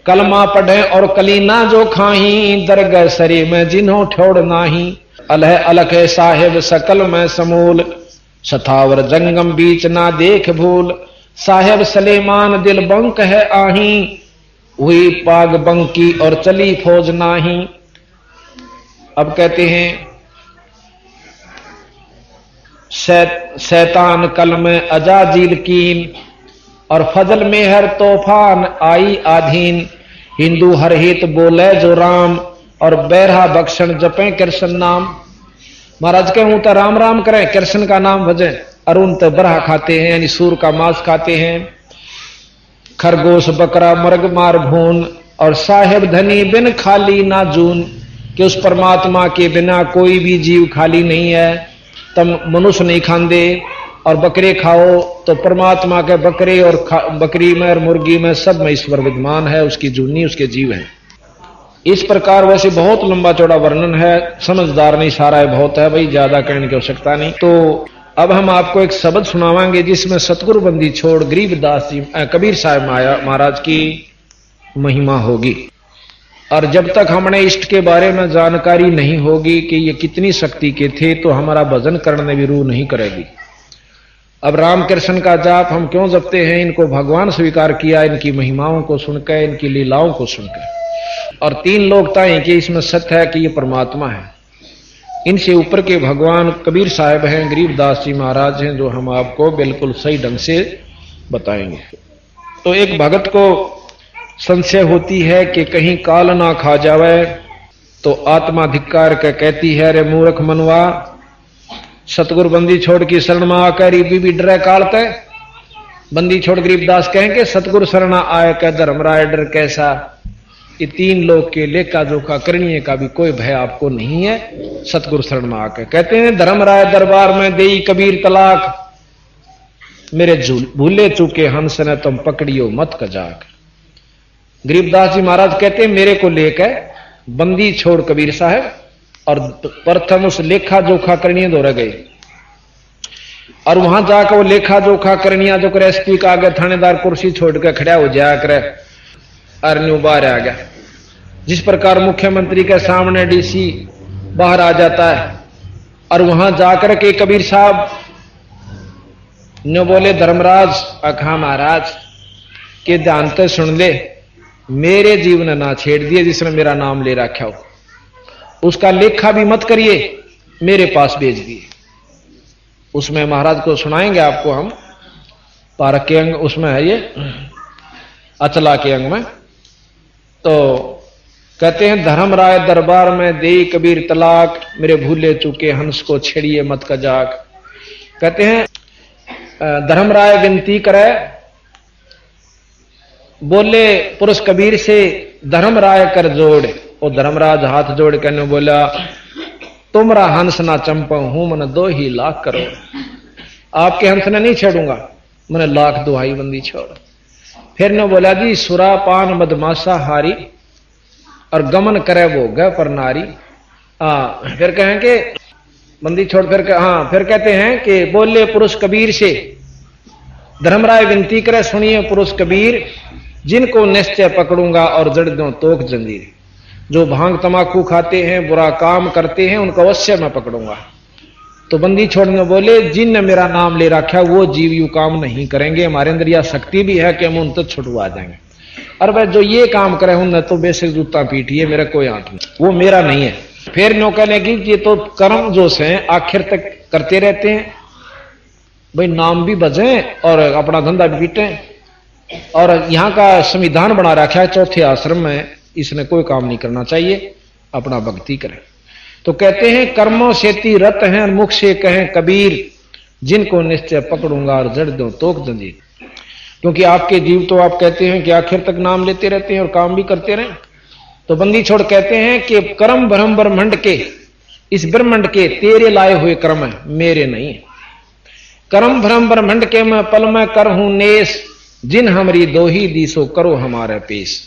कलमा पढ़े और कलीना जो खाही, दरगह सरे में जिन्हों ठोड़ नाही। अल्लाह अलख साहेब सकल में समूल, सथावर जंगम बीच ना देख भूल। साहेब सलेमान दिल बंक है आही, हुई पाग बंकी और चली फौज नाही। अब कहते हैं शैतान कल में अजाजील कीन, और फजल में हर तूफान आई आधीन। हिंदू हर हित बोले जो राम, और बैरहा बख्शन जपे कृष्ण नाम। महाराज के हूं तो राम राम करें, कृष्ण का नाम भजें। अरुण तो बरहा खाते हैं यानी सूर का मांस खाते हैं। खरगोश बकरा मर्ग मार भून, और साहेब धनी बिन खाली ना जून, कि उस परमात्मा के बिना कोई भी जीव खाली नहीं है। तुम मनुष्य नहीं खांदे और बकरे खाओ तो परमात्मा के बकरे और बकरी में और मुर्गी में सब में ईश्वर विद्यमान है, उसकी जूनी उसके जीव हैं। इस प्रकार वैसे बहुत लंबा चौड़ा वर्णन है, समझदार नहीं सारा है, बहुत है भाई, ज्यादा कहने की आवश्यकता नहीं। तो अब हम आपको एक शब्द सुनावांगे जिसमें सतगुरु बंदी छोड़ गरीबदास जी कबीर साहब महाराज की महिमा होगी। और जब तक हमने इष्ट के बारे में जानकारी नहीं होगी कि ये कितनी शक्ति के थे, तो हमारा भजन करने भी रूह नहीं करेगी। अब राम कृष्ण का जाप हम क्यों जपते हैं? इनको भगवान स्वीकार किया, इनकी महिमाओं को सुनकर, इनकी लीलाओं को सुनकर। और तीन लोग ताएं कि इसमें सत्य है कि ये परमात्मा है। इनसे ऊपर के भगवान कबीर साहब हैं, गरीबदास जी महाराज हैं, जो हम आपको बिल्कुल सही ढंग से बताएंगे। तो एक भगत को संशय होती है कि कहीं काल ना खा जावे, तो आत्मा धिक्कार के कहती है, रे मूर्ख मनवा, सतगुरु बंदी छोड़ की शरण में आकर भी डरे कालते। बंदी छोड़ गरीबदास कहेंगे सतगुरु शरणा आय का धर्मराय डर कैसा। ये तीन लोग के लेखा जोखा करने का भी कोई भय आपको नहीं है। सतगुरु शरण में आकर कहते हैं, धर्मराय दरबार में देई कबीर तलाक, मेरे भूले चूके हंस ने तुम पकड़ियो मत कजाक। गरीबदास जी महाराज कहते हैं, मेरे को लेकर बंदी छोड़ कबीर साहब और प्रथम उस लेखा जोखा करनी दौड़ गए। और वहां जाकर वो लेखा जोखा करनिया जो कर एसपी का आगे थानेदार कुर्सी छोड़कर खड़ा हो जाया करे, अरन्यू बाहर आ गया। जिस प्रकार मुख्यमंत्री के सामने डीसी बाहर आ जाता है, और वहां जाकर के कबीर साहब ने बोले, धर्मराज अखा महाराज के ध्यान से सुन ले, मेरे जीवन ना छेड़ दिए जिसने मेरा नाम ले रखा हो, उसका लेखा भी मत करिए, मेरे पास भेज दिए। उसमें महाराज को सुनाएंगे आपको हम, पारक के अंग उसमें है ये, अचला के अंग में। तो कहते हैं, धर्मराय दरबार में दे कबीर तलाक, मेरे भूले चूके हंस को छेड़िए मत कजाक। कहते हैं, धर्मराय विनती करे, बोले पुरुष कबीर से, धर्मराय कर जोड़। और धर्मराज हाथ जोड़ कर बोला, तुमरा हंस ना चंपा हूं मन 2 ही लाख करोड़। आपके हंस ने नहीं छेड़ूंगा, मैंने लाख दुहाई बंदी छोड़। फिर ने बोला, जी सुरा पान मदमाशा हारी, और गमन करे वो ग पर नारी। फिर कहेंगे बंदी छोड़, फिर कहते हैं कि बोले पुरुष कबीर से, धर्मराय विनती करे, सुनिए पुरुष कबीर, जिनको निश्चय पकड़ूंगा और जड़ दूं तोक जंजीर। जो भांग तमाकू खाते हैं, बुरा काम करते हैं, उनको अवश्य मैं पकड़ूंगा। तो बंदी छोड़ने बोले, जिनने मेरा नाम ले रखा वो जीव यू काम नहीं करेंगे, हमारे अंदर यह शक्ति भी है कि हम उन तक छुटवा जाएंगे। और वह जो ये काम करे उन तो बेसिक जूता पीटिए, मेरा कोई हाथ नहीं, वो मेरा नहीं है। फिर नो कहने की ये तो कर्म जोश हैं, आखिर तक करते रहते हैं भाई, नाम भी बजें और अपना धंधा भी पीटें। और यहाँ का संविधान बना रखा है चौथे आश्रम में, इसने कोई काम नहीं करना चाहिए, अपना भक्ति करें। तो कहते हैं, कर्मों से ती रत हैं, मुख से कहें कबीर, जिनको निश्चय पकड़ूंगा और जड़ दूं तोक जंजीर। क्योंकि आपके जीव तो आप कहते हैं कि आखिर तक नाम लेते रहते हैं और काम भी करते रहें। तो बंदी छोड़ कहते हैं कि कर्म ब्रह्म ब्रह्मंड के, इस ब्रह्मंड के तेरे लाए हुए कर्म है, मेरे नहीं है। कर्म ब्रह्म ब्रह्मंड के मैं पल में कर हूं नेस, जिन हमारी दोही दी सो करो हमारे पेश।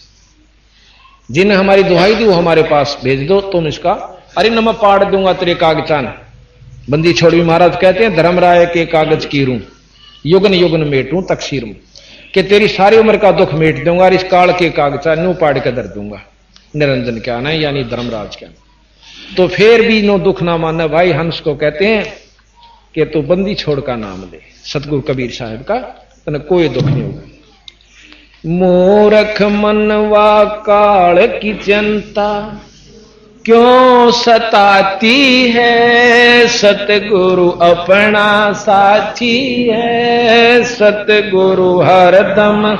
जिन हमारी दुहाई दी वो हमारे पास भेज दो, तुम इसका, अरे न मैं पाड़ दूंगा तेरे कागजान। बंदी छोड़ी महाराज कहते हैं, धर्मराय के कागज की रू, युगन युगन मेटूं तकसीर में, कि तेरी सारी उम्र का दुख मेट दूंगा और इस काल के कागजान न्यू पाड़ के धर दूंगा। निरंजन क्या ना, यानी धर्मराज क्या। तो फिर भी नो दुख ना मानना भाई, हंस को कहते हैं कि तू बंदी छोड़ का नाम ले, सतगुरु कबीर साहब का तने कोई दुख नहीं होगा। मूर्ख मनवा काल की चिंता क्यों सताती है, सतगुरु अपना साथी है, सतगुरु हरदम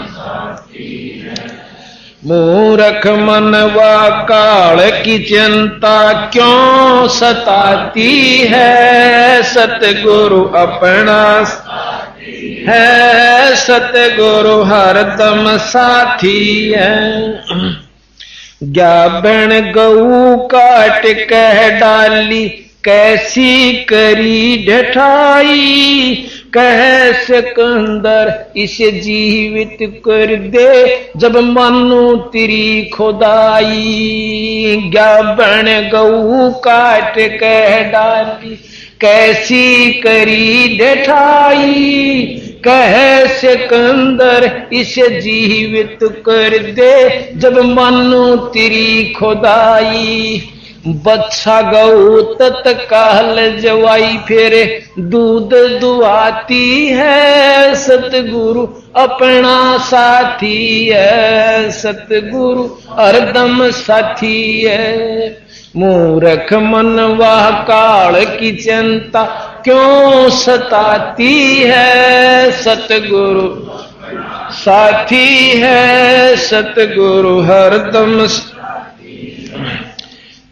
मूर्ख मनवा काल की चिंता क्यों सताती है, सतगुरु अपना है, सतगुरु हरदम साथी है। ज्ञाबन गऊ काट कह डाली कैसी करी ढठाई, कह सिकंदर इसे जीवित कर दे जब मानो तेरी खुदाई। ज्ञाबन गऊ काट कह डाली कैसी करी ढठाई, कह सिकंदर इसे जीवित कर दे जब मानो तेरी खुदाई। बच्चा गऊ तत्काल जवाई फिर दूध दुआती है, सतगुरु अपना साथी है, सतगुरु हरदम साथी है। मूर्ख मनवा काल की चिंता क्यों सताती है, सतगुरु साथी है, सतगुरु हरदम।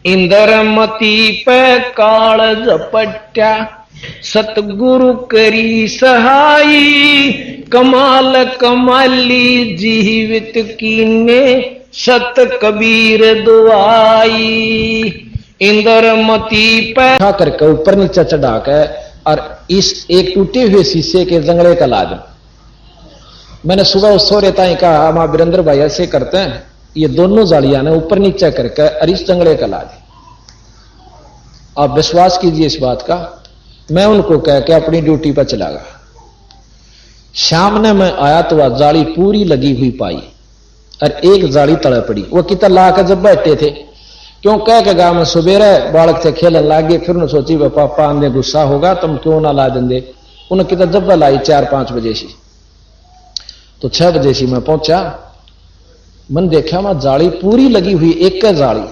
इंद्रमती पे काल झपट्या सतगुरु करी सहाई, कमाल कमाली जीवित कीने सत कबीर दुआई। इंद्रमती पे करके ऊपर नीचे चढ़ा के और इस एक टूटे हुए शीशे के जंगले का लाद मैंने सुबह उस सोरे ताई कहा, मां वीरेंद्र भाई ऐसे करते हैं, ये दोनों जालियां ने ऊपर नीचे करके और इस जंगले का ला दी। आप विश्वास कीजिए इस बात का, मैं उनको कह के अपनी ड्यूटी पर चला गया। शाम ने मैं आया तो वह जाली पूरी लगी हुई पाई और एक जाली तड़े पड़ी। वो कितना ला कर जब बैठे थे क्यों कह के गा, मैं सुबेरे बालक से खेलन लागे, फिर उन्हें सोची वह पापा आंधे गुस्सा होगा तुम क्यों ना ला देंगे। उन्हें कितना जब लाई 4-5 बजे सी, तो 6 बजे सी मैं पहुंचा। मन देखा मैं जाली पूरी लगी हुई, एक जाली,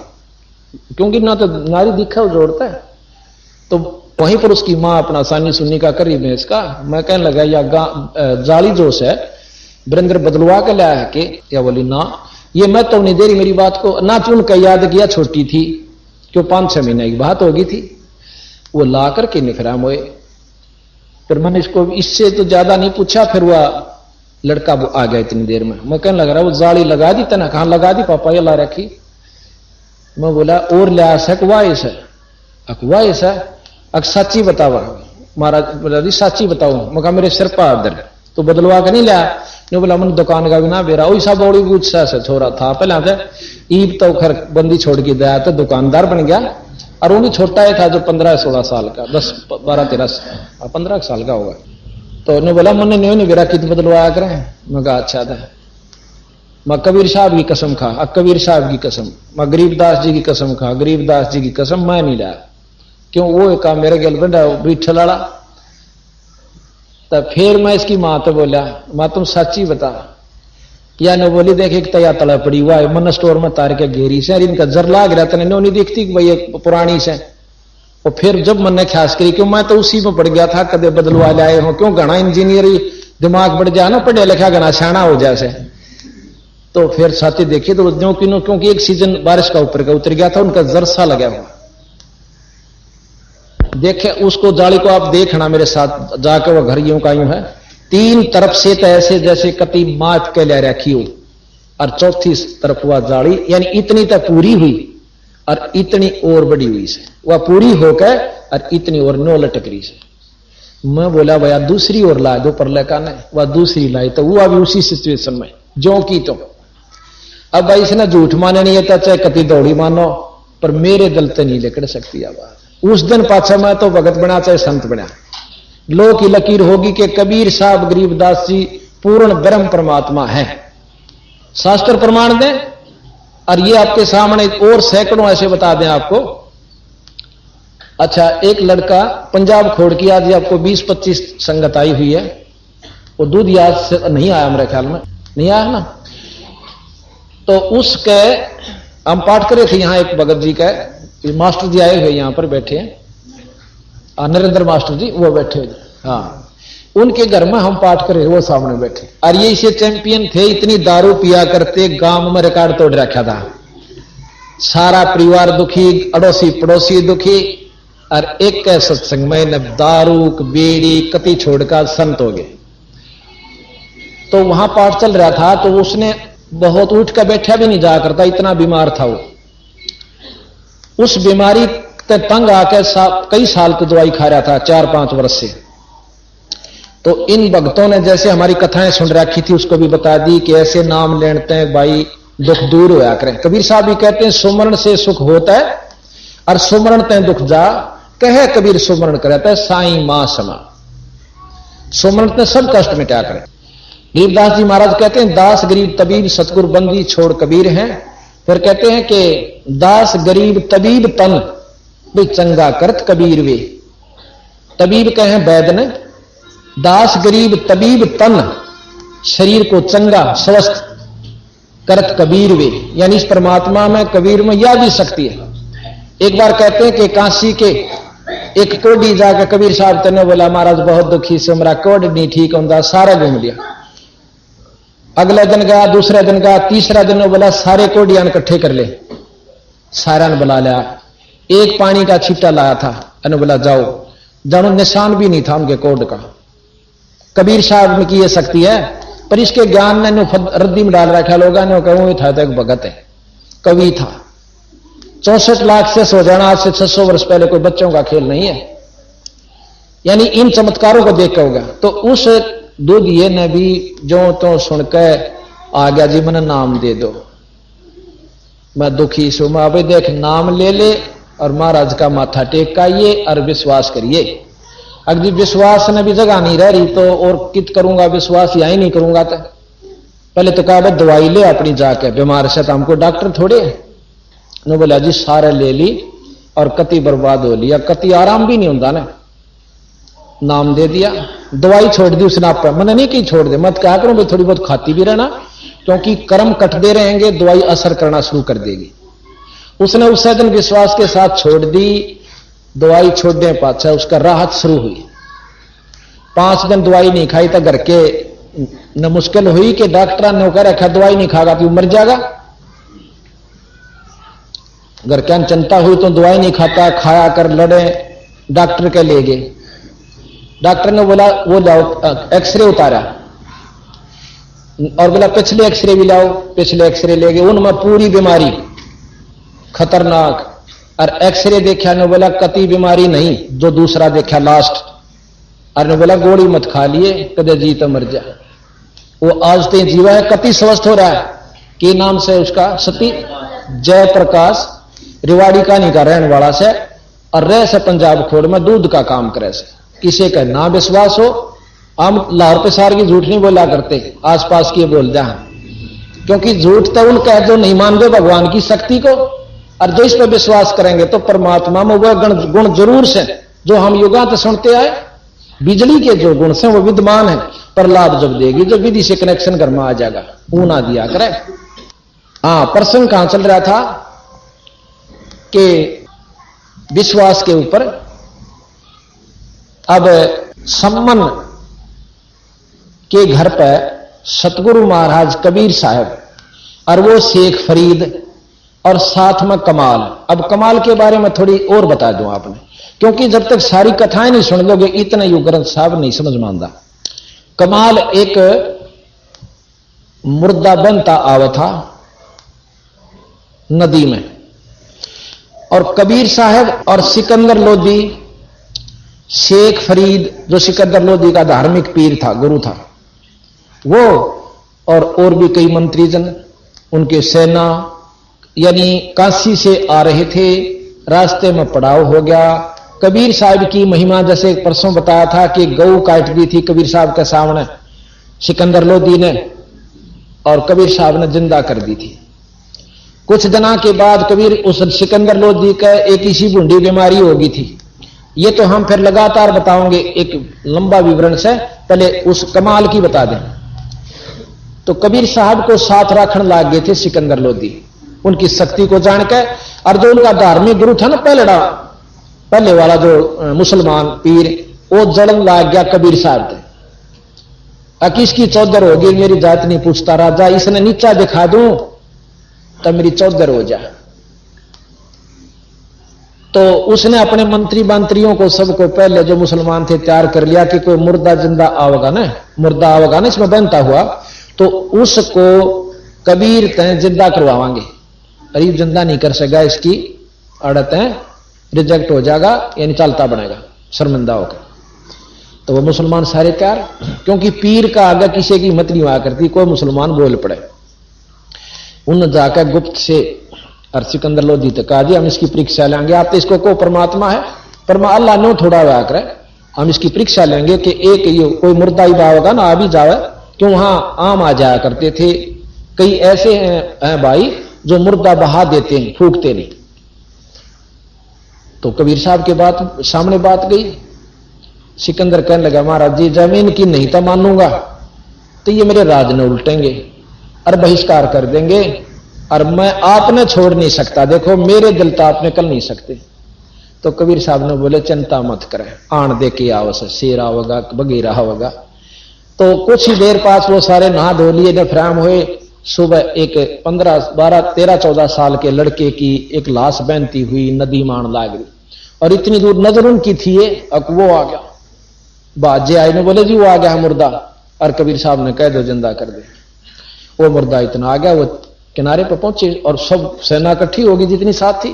क्योंकि ना तो नारी दिखा वो जोड़ता है। तो वहीं पर उसकी मां अपना सानी सुन्नी का करी में इसका, मैं कहने लगा या जाली जो है वीरेंद्र बदलवा के लाया है कि, या बोली ना ये मैं तो नहीं दे रही मेरी बात को ना। चुन का याद किया, छोटी थी क्यों 5-6 महीने की बात होगी थी, वो ला करके निखरा मोए। फिर मैंने इसको इससे तो ज्यादा नहीं पूछा, फिर वह लड़का आ गया इतनी देर में। मैं कहने लग रहा वो जाली लगा दी तना, कहां लगा दी पापा, ये ला रखी। मैं बोला और लिया अकवाइस है, अकवाइस है, अक सच्ची बतावा महाराज, बोला जी सच्ची बताओ। मैं कहा मेरे सिर पर दर्द, तो बदलवा के नहीं लिया। ने बोला मन दुकान का भी ना बेरा, वही सब बड़ी गुस्सा से छोरा था पहले से ईब तो खर बंदी छोड़ के दया तो दुकानदार बन गया। और वो भी छोटा ही था जो 15-16 साल का, 10-12-13 15 साल का होगा। तो उन्होंने बोला मैंने नहीं बेरा कित बदलवाया करें। मैं कहा अच्छा था, मैं कबीर साहब की कसम खा, कबीर साहब की कसम, मैं गरीबदास जी की कसम खा, गरीबदास जी की कसम मैं नहीं लाया। क्यों वो एक मेरे गर्लफ्रेंड है बीठल वाला। तब फिर मैं इसकी मां तो बोला, मां तुम सच्ची बता। या ने बोली देख एक तया तला पड़ी हुआ है मन स्टोर में तार के घेरी से, इनका जर लाग रहा था, नहीं दिखती भाई एक पुरानी से। और फिर जब मन ने ख्यास करी, क्यों मैं तो उसी में पड़ गया था, कदे बदलवा लाए हो, क्यों घना इंजीनियरी दिमाग बढ़ जाए ना, पढ़े लिखा घना शाना हो जाए। तो फिर साथी देखिए तो क्योंकि एक सीजन बारिश का ऊपर का उतर गया था, उनका जरसा लगा हुआ। देखे उसको जाली को आप देखना मेरे साथ जाकर, वह घर यूं का यूं है, 3 तरफ से तो ऐसे जैसे कति माप के ले रखी हो, और चौथी तरफ वह जाली यानी इतनी तो पूरी हुई और इतनी और बड़ी हुई से, वह पूरी होकर और इतनी और 9 लटक रही से। मैं बोला भैया दूसरी और ला दो पर लेका नहीं, वह दूसरी लाई तो वो अभी उसी सिचुएशन में जो की तो। अब भाई इसने झूठ माने नहीं था, चाहे कति दौड़ी मानो, पर मेरे दिल से नहीं लेकर सकती आवाज। उस दिन पाछा मैं तो भगत बना चाहे संत बना, लो की लकीर होगी कि कबीर साहब गरीबदास जी पूर्ण ब्रह्म परमात्मा है, शास्त्र प्रमाण दें। और ये आपके सामने और सैकड़ों ऐसे बता दें आपको। अच्छा एक लड़का पंजाब खोड़ की, आज आपको 20-25 संगत आई हुई है, वो दूध याद से नहीं आया मेरे ख्याल में, नहीं आया ना। तो उसके हम पाठ करे थे यहाँ, एक भगत जी का मास्टर जी आए हुए यहाँ पर बैठे हैं, नरेंद्र मास्टर जी वो बैठे हुए, हाँ उनके घर में हम पाठ करे, वो सामने बैठे। और ये इसे चैंपियन थे, इतनी दारू पिया करते, गांव में रिकॉर्ड तोड़ रखा था, सारा परिवार दुखी, अड़ोसी पड़ोसी दुखी। और एक के सत्संग में न दारू बीड़ी कति छोड़कर संत हो गए। तो वहां पाठ चल रहा था, तो उसने बहुत उठ कर बैठा भी नहीं जा करता, इतना बीमार था वो। उस बीमारी ते तंग आकर कई साल की दवाई खा रहा था, 4-5 वर्ष से। तो इन भक्तों ने जैसे हमारी कथाएं सुन रखी थी, उसको भी बता दी कि ऐसे नाम लेते हैं भाई, दुख दूर होया करें। कबीर साहब भी कहते हैं सुमरण से सुख होता है और सुमरण ते दुख जा, कहे कबीर सुमरण करता है साईं मां समा। सुमरण ते सब कष्ट मिटा करें। गरीबदास जी महाराज कहते हैं दास गरीब तबीब सतगुरु बंदी छोड़ कबीर हैं। फिर कहते हैं कि दास गरीब तबीब तन भी चंगा करत कबीर वे। तबीब कहे वैद्य ने, दास गरीब तबीब तन शरीर को चंगा स्वस्थ करत कबीर वे, यानी इस परमात्मा में कबीर में यह भी शक्ति है। एक बार कहते हैं कि काशी के एक कोडी जाकर कबीर साहब तने बोला महाराज बहुत दुखी से, मेरा कोड नहीं ठीक होता, सारा घूम लिया। अगले दिन गया, दूसरे दिन गया, तीसरा दिन बोला सारे कोडियां इकट्ठे कर ले, सारा ने बुला लिया। एक पानी का छिट्टा लाया था, अने बोला जाओ, जानो निशान भी नहीं था उनके कोड का। कबीर साहब में की ये शक्ति है, पर इसके ज्ञान ने रद्दी में डाल रखा। लोगों ने कहूं था तो एक भगत है, कवि था। 64 लाख से सो जाना आज से 600 वर्ष पहले कोई बच्चों का खेल नहीं है। यानी इन चमत्कारों को देख के होगा। तो उस दूध ये ने भी जो तो सुनकर आ गया, जी मैंने नाम दे दो, मैं दुखी सू, मैं अभी देख नाम ले ले और महाराज का माथा टेक आइए और विश्वास करिए। अगर विश्वास ने भी जगह नहीं रह रही तो और कित करूंगा, विश्वास यही नहीं करूंगा। तो पहले तो कहा दवाई ले अपनी जाके, बीमार से तो हमको डॉक्टर थोड़े। ने बोला जी सारे ले ली और कति बर्बाद हो लिया, कति आराम भी नहीं होता ना। नाम दे दिया, दवाई छोड़ दी उसने। आप मैंने नहीं की छोड़ दे, मत क्या करूं भाई, थोड़ी बहुत खाती भी रहना, क्योंकि कर्म कटते रहेंगे, दवाई असर करना शुरू कर देगी। उसने उस दिन विश्वास के साथ छोड़ दी। दवाई छोड़ने पाछा उसका राहत शुरू हुई। 5 दिन दवाई नहीं खाई तो घर के न मुश्किल हुई कि डॉक्टर ने कह रखा दवाई नहीं खागा तो मर जाएगा। घर क्या चिंता हुई तो दवाई नहीं खाता, खाया कर लड़े, डॉक्टर के ले गए। डॉक्टर ने बोला वो लाओ, एक्सरे उतारा और बोला पिछले एक्सरे भी लाओ। पिछले एक्सरे ले गए, उनमें पूरी बीमारी खतरनाक। और एक्सरे देखा ने बोला कति बीमारी नहीं, जो दूसरा देखा लास्ट। और ने बोला गोली मत खा लिए, कदे जी तो मर जा। वो आज ते जीवा है, कति स्वस्थ हो रहा है। कि नाम से उसका सती जय प्रकाश, रिवाड़ी कानी का रहने वाला से, और रह से पंजाब खोड़ में दूध का काम करे से। किसी का ना विश्वास हो, हम लाहौर पेशार की झूठ नहीं बोला करते, आसपास की बोल जा, क्योंकि झूठ तो उनका है जो नहीं मानते भगवान की शक्ति को। और जो इस पर विश्वास करेंगे तो परमात्मा में वह गुण जरूर से जो हम युगांत सुनते आए। बिजली के जो गुण से वो विद्यमान है, पर लाभ जब देगी जो विधि से कनेक्शन घर में आ जाएगा, वो ना दिया करे। हाँ, प्रसंग कहां चल रहा था कि विश्वास के ऊपर। अब सम्मन के घर पर सतगुरु महाराज कबीर साहब और वो शेख फरीद और साथ में कमाल। अब कमाल के बारे में थोड़ी और बता दूं आपने, क्योंकि जब तक सारी कथाएं नहीं सुन लोगे इतना यू ग्रंथ साहब नहीं समझ मानता। कमाल एक मुर्दा बनता आवा था नदी में, और कबीर साहब और सिकंदर लोधी, शेख फरीद जो सिकंदर लोधी का धार्मिक पीर था, गुरु था, वो और भी कई मंत्री जन, उनके सेना, यानी काशी से आ रहे थे। रास्ते में पड़ाव हो गया। कबीर साहब की महिमा जैसे परसों बताया था कि गऊ काट दी थी कबीर साहब के सामने सिकंदर लोधी ने, और कबीर साहब ने जिंदा कर दी थी। कुछ दिनों के बाद कबीर उस सिकंदर लोधी का एक इसी बूंदी बीमारी होगी थी। ये तो हम फिर लगातार बताओगे एक लंबा विवरण से, पहले उस कमाल की बता दें। तो कबीर साहब को साथ रखने लग गए थे सिकंदर लोधी, उनकी शक्ति को जानकर। और जो उनका धार्मिक गुरु था ना पहले वाला जो मुसलमान पीर, वो जड़न लग गया कबीर साहब थे। किसकी चौधर होगी, मेरी जात नहीं पूछता राजा, इसने नीचा दिखा दूं तो मेरी चौधर हो जा। तो उसने अपने मंत्रियों को सबको पहले जो मुसलमान थे तैयार कर लिया कि कोई मुर्दा जिंदा आओगा ना इसमें बनता हुआ, तो उसको कबीर तय जिंदा करवावांगे। गरीब जिंदा नहीं कर सकेगा, इसकी अड़त है, रिजेक्ट हो जाएगा, यानी चलता बनेगा शर्मिंदा होकर। तो वो मुसलमान सारे तैयार, क्योंकि पीर का आगे किसी की हिम्मत नहीं हुआ करती, कोई मुसलमान बोल पड़े। उन जाकर गुप्त से और सिकंदर लोधी तक कहा, जी हम इसकी परीक्षा लेंगे, आप तो इसको को परमात्मा है, अल्लाह ने थोड़ा हुआ करे, हम इसकी परीक्षा लेंगे कि एक ये कोई मुर्दा ही होगा ना, आ भी जावे, क्यों वहां आम आ जाया करते थे। कई ऐसे हैं भाई जो मुर्दा बहा देते हैं, फूकते नहीं। तो कबीर साहब के बात सामने बात गई। सिकंदर कहने लगा, महाराज जी जमीन की नहीं तो मानूंगा तो ये मेरे राज ने उल्टेंगे और बहिष्कार कर देंगे, और मैं आपने छोड़ नहीं सकता, देखो मेरे दिल तो आपने कर नहीं सकते। तो कबीर साहब ने बोले, चिंता मत करें, आन दे के आवस, शेर होगा, बगीरा होगा। तो कुछ ही देर पास वो सारे नहा धो लिए, नफराम हुए। सुबह एक 15, 12, 13, 14 साल के लड़के की एक लाश बहती हुई नदी मान लाग गई, और इतनी दूर नजर उनकी थी, अब वो आ गया। बाजे आए ने बोले, जी वो आ गया मुर्दा, और कबीर साहब ने कह दो जिंदा कर दे। वो मुर्दा इतना आ गया, वो किनारे पर पहुंचे और सब सेना इकट्ठी होगी जितनी साथ थी।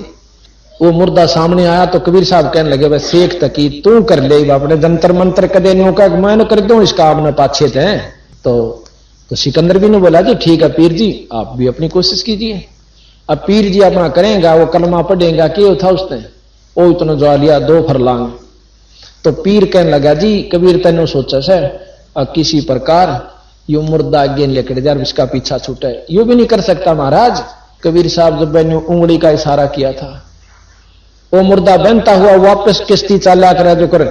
वो मुर्दा सामने आया तो कबीर साहब कहने लगे, बस शेख तकी तू कर ले, अपने जंतर मंत्र कदे न्यू का मैं कर दूं, इसका आपने पाछे थे। तो सिकंदर भी ने बोला, जी ठीक है पीर जी, आप भी अपनी कोशिश कीजिए। अब पीर जी अपना करेगा, वो कलमा पढ़ेगा, क्या था उसने, वो इतना जो लिया 2 फरलांग। तो पीर कहने लगा, जी कबीर तेने सोचा से किसी प्रकार यू मुर्दा आगे लेकर जा, इसका पीछा छूटे, यू भी नहीं कर सकता महाराज। कबीर साहब जब मैंने उंगली का इशारा किया था, वो मुर्दा बनता हुआ वापस किश्ती चला कर जो कर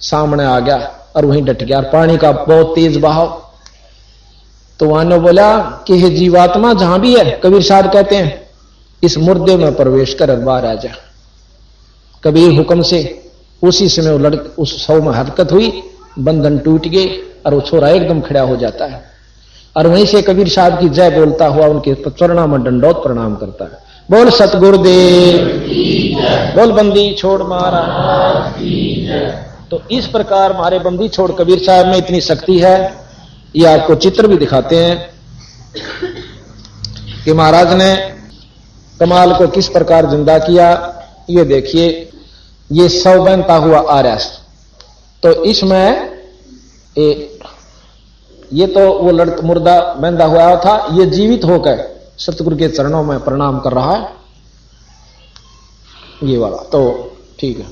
सामने आ गया और वहीं डट गया, और पानी का बहुत तेज बहाव। तो वहां ने बोला कि हे जीवात्मा जहां भी है, कबीर साहब कहते हैं, इस मुर्दे में प्रवेश कर बाहर आ जा। कबीर हुक्म से उसी समय उस सौ में हरकत हुई, बंधन टूट गए और वो छोरा एकदम खड़ा हो जाता है। और वहीं से कबीर साहब की जय बोलता हुआ उनके चरणों में दंडोत प्रणाम करता है। बोल सतगुरुदेव, बोल बंदी छोड़ महाराज। तो इस प्रकार हमारे बंदी छोड़ कबीर साहब में इतनी शक्ति है। ये आपको चित्र भी दिखाते हैं कि महाराज ने कमाल को किस प्रकार जिंदा किया। ये देखिए, ये 100 बनता हुआ आ रहा है। तो इसमें ये तो वो मुर्दा बंधा हुआ था, ये जीवित होकर सतगुरु के चरणों में प्रणाम कर रहा है, ये वाला। तो ठीक है,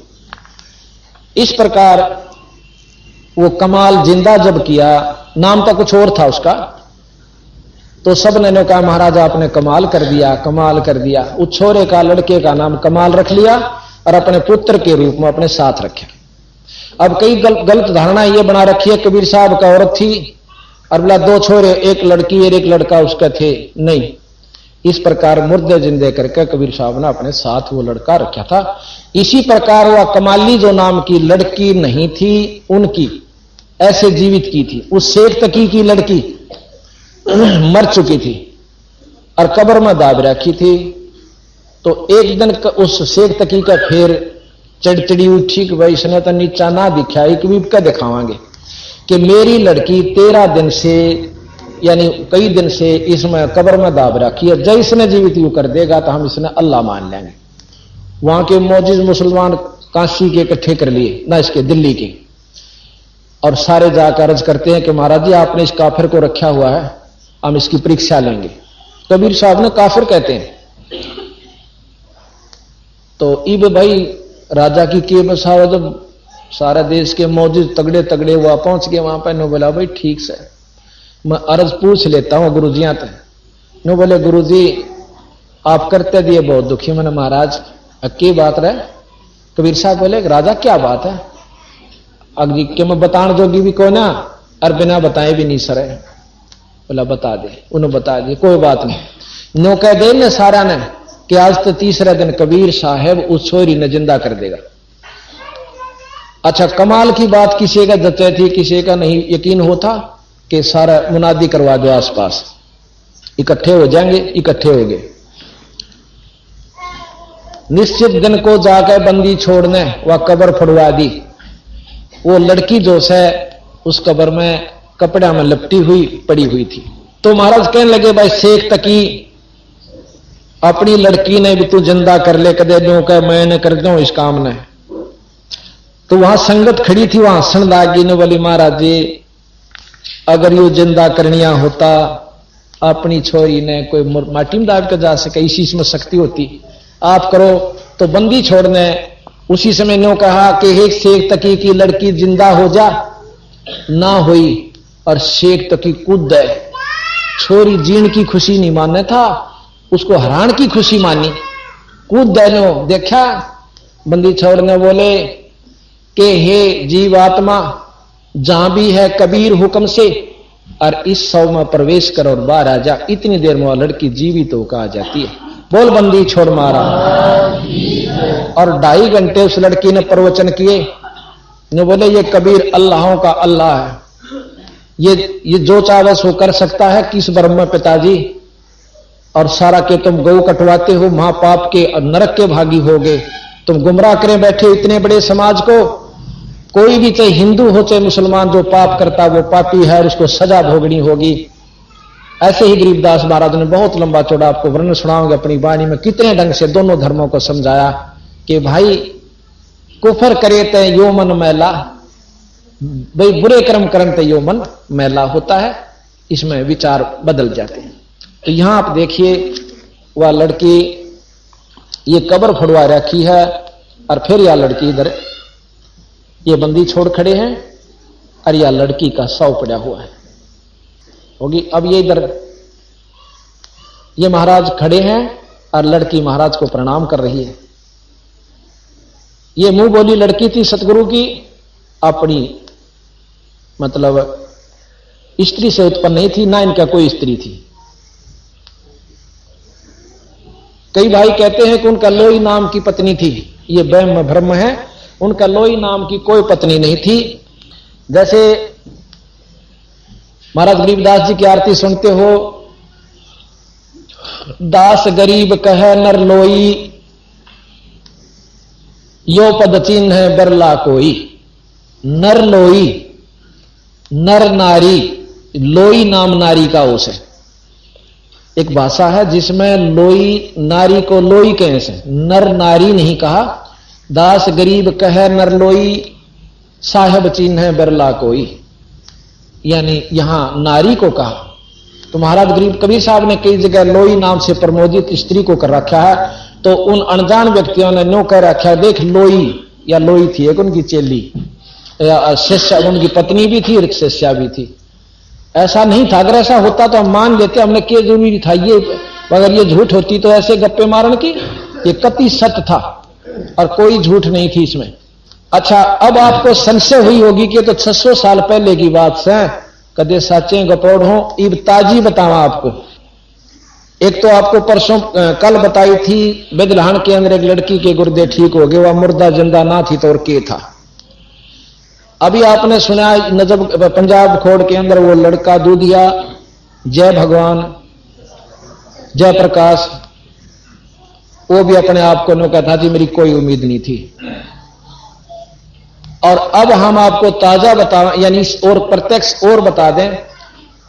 इस प्रकार वो कमाल जिंदा जब किया, नाम तो कुछ और था उसका, तो सब ने कहा महाराज आपने कमाल कर दिया, कमाल कर दिया। उस छोरे का, लड़के का नाम कमाल रख लिया और अपने पुत्र के रूप में अपने साथ रखे। अब कई गलत धारणा ये बना रखी है, कबीर साहब का औरत थी और बोला 2 छोरे, एक लड़की और एक लड़का उसका थे। नहीं, इस प्रकार मुर्दे जिंदे करके कबीर साहब ने अपने साथ वो लड़का रखा था। इसी प्रकार वह कमाली जो नाम की लड़की नहीं थी, उनकी ऐसे जीवित की थी। उस शेख तकी की लड़की मर चुकी थी और कब्र में दाब रखी थी। तो एक दिन उस शेख तकी का फिर चढ़चड़ी उठी कि भाई इसने तो नीचा ना दिखाई, कभी क्या दिखावांगे कि मेरी लड़की 13 दिन से, यानी कई दिन से इसमें कब्र में दाब रखी है, जब इसने जीवित यू कर देगा तो हम इसने अल्लाह मान लेंगे। वहां के मौजूद मुसलमान काशी के इकट्ठे कर लिए, ना इसके दिल्ली के, और सारे जाकर अर्ज करते हैं कि महाराज जी आपने इस काफिर को रखा हुआ है, हम इसकी परीक्षा लेंगे। कबीर साहब ने काफिर कहते हैं। तो इब भाई राजा की के बसाओ, जब सारा देश के मौजूद तगड़े तगड़े वहां पहुंच गए, वहां पर नो बोला भाई ठीक से मैं अर्ज पूछ लेता हूं गुरुजियां तक। नो बोले गुरुजी आप करते दिए बहुत दुखी मैंने महाराज, की बात रहे। कबीर साहब बोले राजा क्या बात है, अग्नि के मैं बताने जोगी भी को ना, और बिना बताए भी नहीं सरे। बोला बता दे, उन्होंने बता दिया, कोई बात नहीं। नो कह दे ने सारा ने कि आज तो तीसरा दिन कबीर साहब उस छोरी ने जिंदा कर देगा। अच्छा, कमाल की बात, किसी का जचे थी किसी का नहीं यकीन होता कि सारा मुनादी करवा दो, आसपास इकट्ठे हो जाएंगे, इकट्ठे हो गए। निश्चित दिन को जाकर बंदी छोड़ने वह कब्र फुड़वा दी। वो लड़की जो है उस कब्र में कपड़ा में लपटी हुई पड़ी हुई थी। तो महाराज कहने लगे, भाई शेख तकी अपनी लड़की ने भी तू जिंदा कर ले, कदे दो कह मैं कर दूं इस काम ने। तो वहां संगत खड़ी थी, वहां हसन लागी ने बोली, महाराज जी अगर यो जिंदा करनिया होता अपनी छोरी ने कोई माटी में दाब कर जा सके, इसी में शक्ति होती, आप करो। तो बंदी छोड़ने उसी समय ने कहा कि एक शेख तकी की लड़की जिंदा हो जा, ना हुई और शेख तकी कूद है। छोरी जीण की खुशी नहीं माने था, उसको हरान की खुशी मानी, कूद देनो देखा। बंदी छोड़ने बोले कि हे जीवात्मा, जहां भी है कबीर हुक्म से और इस शव में प्रवेश कर और बाहर आ जा। इतनी देर में लड़की जीवित होकर आ जाती है। बोल बंदी छोड़ मारा। और 2.5 घंटे उस लड़की ने प्रवचन किए। ने बोले ये कबीर अल्लाहों का अल्लाह है, ये जो चाहे सो कर सकता है, किस ब्रह्म पिताजी, और सारा के तुम गौ कटवाते हो, महापाप के और नरक के भागी होगे, तुम गुमराह करें बैठे हो इतने बड़े समाज को। कोई भी चाहे हिंदू हो चाहे मुसलमान, जो पाप करता वो पापी है और उसको सजा भोगनी होगी। ऐसे ही गरीबदास महाराज ने बहुत लंबा चौड़ा आपको वर्णन सुनाऊंगा अपनी वाणी में, कितने ढंग से दोनों धर्मों को समझाया कि भाई कुफर करे ते यो मन मैला, भाई बुरे कर्म करन ते यो मन मैला होता है। इसमें विचार बदल जाते हैं। तो यहां आप देखिए वह लड़की ये कब्र फुड़वा रखी है और फिर यह लड़की इधर ये बंदी छोड़ खड़े हैं और यह लड़की का शव पड़ा हुआ है होगी। अब ये इधर ये महाराज खड़े हैं और लड़की महाराज को प्रणाम कर रही है। ये मुंह बोली लड़की थी सतगुरु की, अपनी मतलब स्त्री से उत्पन्न नहीं थी, ना इनका कोई स्त्री थी। कई भाई कहते हैं कि उनका लोई नाम की पत्नी थी, ये वहम भ्रम है। उनका लोई नाम की कोई पत्नी नहीं थी। जैसे महाराज गरीबदास जी की आरती सुनते हो, दास गरीब कह नर लोई, यो पद चिन्ह है बरला कोई। नर लोई, नर नारी, लोई नाम नारी का ओस है। एक भाषा है जिसमें लोई नारी को लोई कहे से, नर नारी नहीं कहा। दास गरीब कह नर लोई, साहेब चिन्ह है बरला कोई, यानी यहां नारी को कहा। तो महाराज गरीब कबीर साहब ने कई जगह लोई नाम से प्रमोदित स्त्री को कर रखा है। तो उन अनजान व्यक्तियों ने नो कह रखा है, देख लोई या लोई थी एक उनकी चेली या शिष्या, उनकी पत्नी भी थी और शिष्या भी थी। ऐसा नहीं था, अगर ऐसा होता तो हम मान लेते, हमने क्या जरूरी था ये, अगर ये झूठ होती तो ऐसे गप्पे मारन की। ये कति सत्य था और कोई झूठ नहीं थी इसमें। अच्छा, अब आपको संशय हुई होगी कि तो 600 साल पहले की बात से कदे साचे गपोड़ हो। इब ताजी बतावा आपको। एक तो आपको परसों कल बताई थी बिदलहन के अंदर एक लड़की के गुर्दे ठीक हो गए, वह मुर्दा जिंदा ना थी तो और के था। अभी आपने सुना नजब पंजाब खोड़ के अंदर वो लड़का दूधिया, जय भगवान जय प्रकाश, वो भी अपने आप को कहता था जी मेरी कोई उम्मीद नहीं थी। और अब हम आपको ताजा बता यानी और प्रत्यक्ष और बता दें,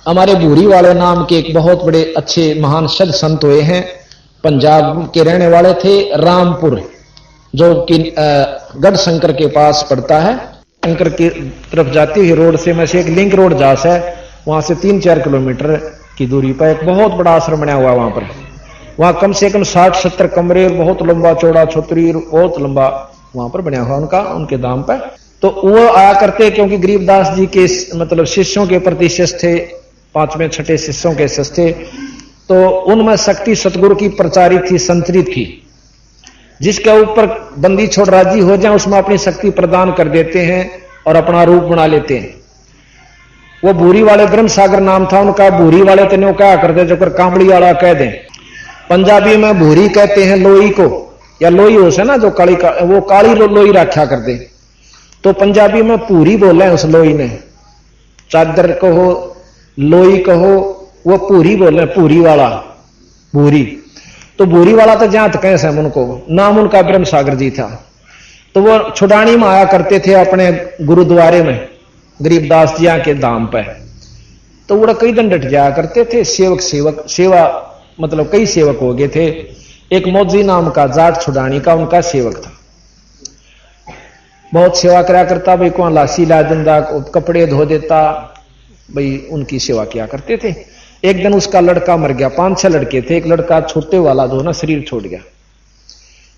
हमारे भूरी वाले नाम के एक बहुत बड़े अच्छे महान सद संत हुए हैं, पंजाब के रहने वाले थे, रामपुर जो कि गढ़ शंकर के पास पड़ता है। शंकर की तरफ जाती हुई रोड से में से एक लिंक रोड जास है, वहां से 3-4 किलोमीटर की दूरी पर एक बहुत बड़ा आश्रम बना हुआ। वहां पर वहां कम से कम 60-70 कमरे, बहुत लंबा चौड़ा छतरी, बहुत लंबा वहां पर बना हुआ उनका, उनके दाम पर। तो वो आया करते क्योंकि गरीबदास जी के मतलब शिष्यों के प्रति शिष्य थे, 5वें-6ठे शिष्यों के शिष्य थे। तो उनमें शक्ति सतगुरु की प्रचारित थी, संतरित थी। जिसके ऊपर बंदी छोड़ राजी हो जाए उसमें अपनी शक्ति प्रदान कर देते हैं और अपना रूप बना लेते हैं। वो भूरी वाले ब्रह्म सागर नाम था उनका। भूरी वाले तो क्या करते जो कांबड़ी वाला कह दें। पंजाबी में भूरी कहते हैं लोई को, या लोई हो से ना जो काली वो काली लोई रखा करते, तो पंजाबी में पूरी बोले उस लोई ने। चादर कहो लोई कहो, वो पूरी बोले, पूरी वाला भूरी। तो भूरी वाला तो जहां तक कैसे उनको नाम उनका ब्रह्म सागर जी था। तो वो छुड़ानी में आया करते थे अपने गुरुद्वारे में गरीबदास जिया के धाम पे। तो वो कई दिन डट जाया करते थे। सेवा मतलब कई सेवक हो गए थे। एक मौजी नाम का जाट छुड़ानी का उनका सेवक था, बहुत सेवा करा करता भाई। को लासी ला देता, कपड़े धो देता भाई, उनकी सेवा किया करते थे। एक दिन उसका लड़का मर गया। 5-6 लड़के थे, एक लड़का छोटे वाला जो ना शरीर छोड़ गया,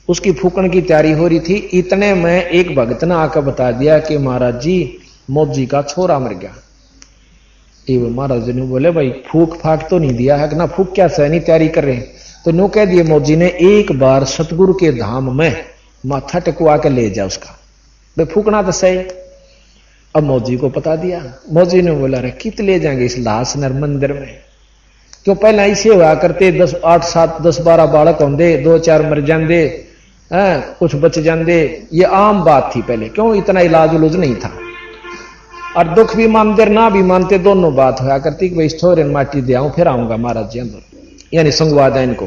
उसकी फूकन की तैयारी हो रही थी। इतने में एक भगत ने आकर बता दिया कि महाराज जी मौजी का छोरा मर गया। ये महाराज जी ने बोले भाई फूक फाक तो नहीं दिया है कि ना, फूक क्या सहनी तैयारी कर रहे हैं। तो नो कह दिए मौजी ने एक बार सतगुरु के धाम में माथा टेकवा के ले जा उसका, भाई फूकना तो सही। अब मौजी को बता दिया। मौजी ने बोला रे कित ले जाएंगे इस लाश नर मंदिर में, क्यों पहले ऐसे हुआ करते 10 8 7 10 12 बालक होंगे, 2-4 मर जाते, कुछ बच जाते, ये आम बात थी पहले। क्यों इतना इलाज उलूज नहीं था, और दुख भी मानते ना भी मानते दोनों बात होया करती कि भाई छोरे माटी दे आऊं फिर आऊंगा महाराज जी अंदर, यानी संगवाद है इनको।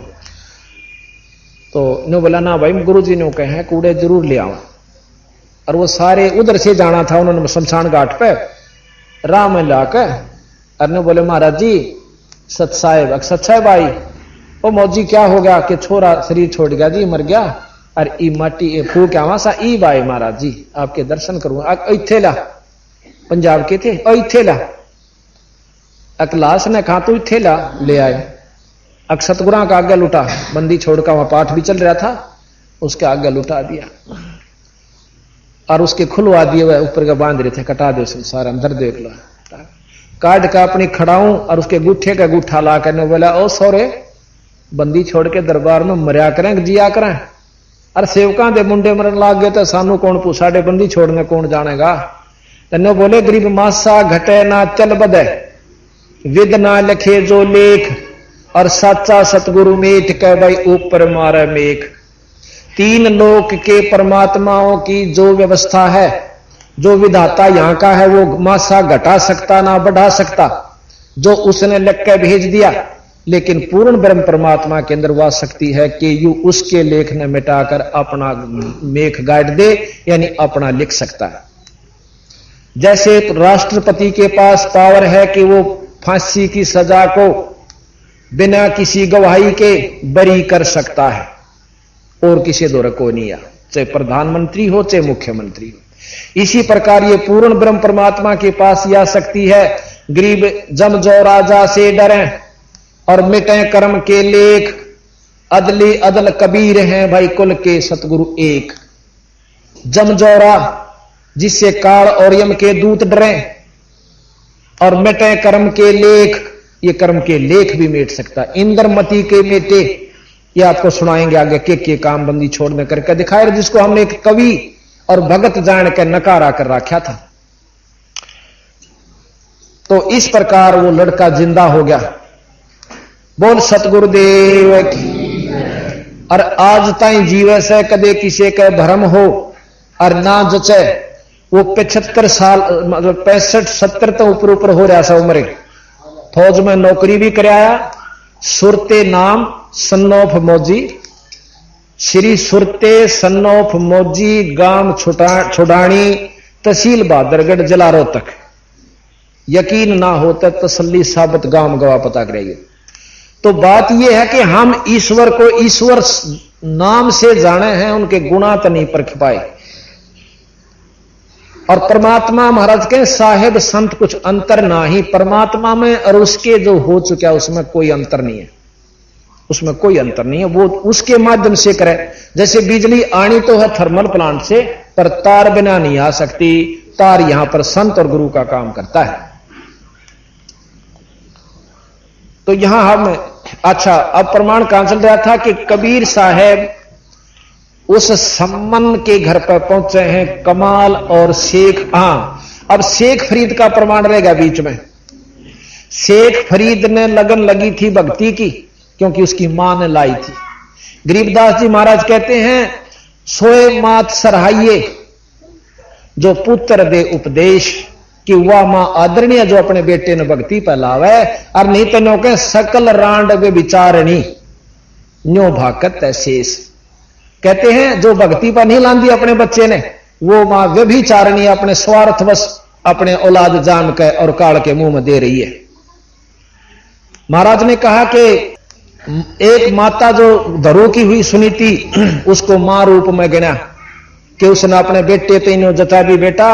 तो ने बोला ना भाई गुरु जी ने कहे कूड़े जरूर ले आऊं। और वो सारे उधर से जाना था उन्होंने शमशान घाट पे राह में लाकर, और ने बोले महाराज जी सत साहेब आई। वो मौजी क्या हो गया कि छोरा शरीर छोड़ गया जी, मर गया, और ई माटी फूक आवा सा ई बाई महाराज जी आपके दर्शन करूंगा। इथे ला, पंजाब के थे, इथे ला। अकलास ने कहा तू इथे ला, ले आए। अक सतगुरा का आगे लुटा, बंदी छोड़कर वहां पाठ भी चल रहा था, उसके आगे लुटा दिया और उसके खुलवा दिए हुए ऊपर का बांध रहे थे, कटा दो सारा अंदर देख लो। काट का अपनी खड़ाऊं और उसके गुट्ठे का गुट्ठा ला कर बोला ओ सोरे बंदी छोड़ के दरबार में मरिया करें जिया करें, अरे सेवका दे मुंडे मरन लाग गए तो सानू कौन पूछा, बंदी छोड़ने कौन जानेगा। तन्नो बोले गरीब मासा घटे ना चल बदे, विद ना लिखे जो लेख, और साचा सतगुरु मेट कह भाई ऊपर मारे मेख। 3 लोक के परमात्माओं की जो व्यवस्था है, जो विधाता यहां का है, वो मासा घटा सकता ना बढ़ा सकता, जो उसने लिख के भेज दिया। लेकिन पूर्ण ब्रह्म परमात्मा के अंदर वह शक्ति है कि यू उसके लेख ने मिटाकर अपना मेख गाड़ दे, यानी अपना लिख सकता है। जैसे राष्ट्रपति के पास पावर है कि वो फांसी की सजा को बिना किसी गवाही के बरी कर सकता है, और किसी दौर को नहीं आ, चाहे प्रधानमंत्री हो चाहे मुख्यमंत्री हो। इसी प्रकार ये पूर्ण ब्रह्म परमात्मा के पास यह शक्ति है। गरीब जम जो राजा से डरे और मिटे कर्म के लेख, अदली अदल कबीर हैं भाई कुल के सतगुरु एक। जमजोरा जिससे काल और यम के दूत डरे, और मिटे कर्म के लेख, ये कर्म के लेख भी मिट सकता। इंद्रमती के मेटे, ये आपको सुनाएंगे आगे के काम बंदी छोड़ने करके दिखाए, जिसको हमने एक कवि और भगत जान के नकारा कर रखा था। तो इस प्रकार वो लड़का जिंदा हो गया। बोल सतगुरुदेव की। और आज ताई जीवे से कदे किसी के भरम हो और ना जचे, वो 75 साल मतलब 65-70 तो ऊपर हो रहा सा उम्र, फौज में नौकरी भी कराया। सुरते नाम सन्नोफ मौजी, श्री सुरते सन्नोफ मौजी, गांव छुड़ानी, तहसील बहादुरगढ़, जिला रोहतक। यकीन ना होता तसल्ली साबित गांव गवा पता करेंगे। तो बात यह है कि हम ईश्वर को ईश्वर नाम से जाने हैं, उनके गुणा तो नहीं परख पाए। और परमात्मा महाराज के साहेब संत कुछ अंतर ना ही परमात्मा में और उसके जो हो चुका उसमें कोई अंतर नहीं है, उसमें कोई अंतर नहीं है। वो उसके माध्यम से करे। जैसे बिजली आनी तो है थर्मल प्लांट से, पर तार बिना नहीं आ सकती। तार यहां पर संत और गुरु का काम करता है। तो यहां हम अच्छा अब प्रमाण कहां चल रहा था कि कबीर साहब उस सम्मन के घर पर पहुंचे हैं, कमाल और शेख। अब शेख फरीद का प्रमाण रहेगा बीच में। शेख फरीद ने लगन लगी थी भक्ति की, क्योंकि उसकी मां ने लाई थी। गरीबदास जी महाराज कहते हैं, सोए मात सरहाइये जो पुत्र दे उपदेश, कि वह मां आदरणीय जो अपने बेटे ने भक्ति पर लावे, और नहीं तो नो के सकल रांड वे विचारणी न्यो भाकत है शेष। कहते हैं जो भक्ति पर नहीं लांदी अपने बच्चे ने, वो मां व्यभिचारणी अपने स्वार्थवश अपने औलाद जान के और काल के मुंह में दे रही है। महाराज ने कहा कि एक माता जो धरो की हुई सुनी थी, उसको मां रूप में गिना कि उसने अपने बेटे तेनो जता भी, बेटा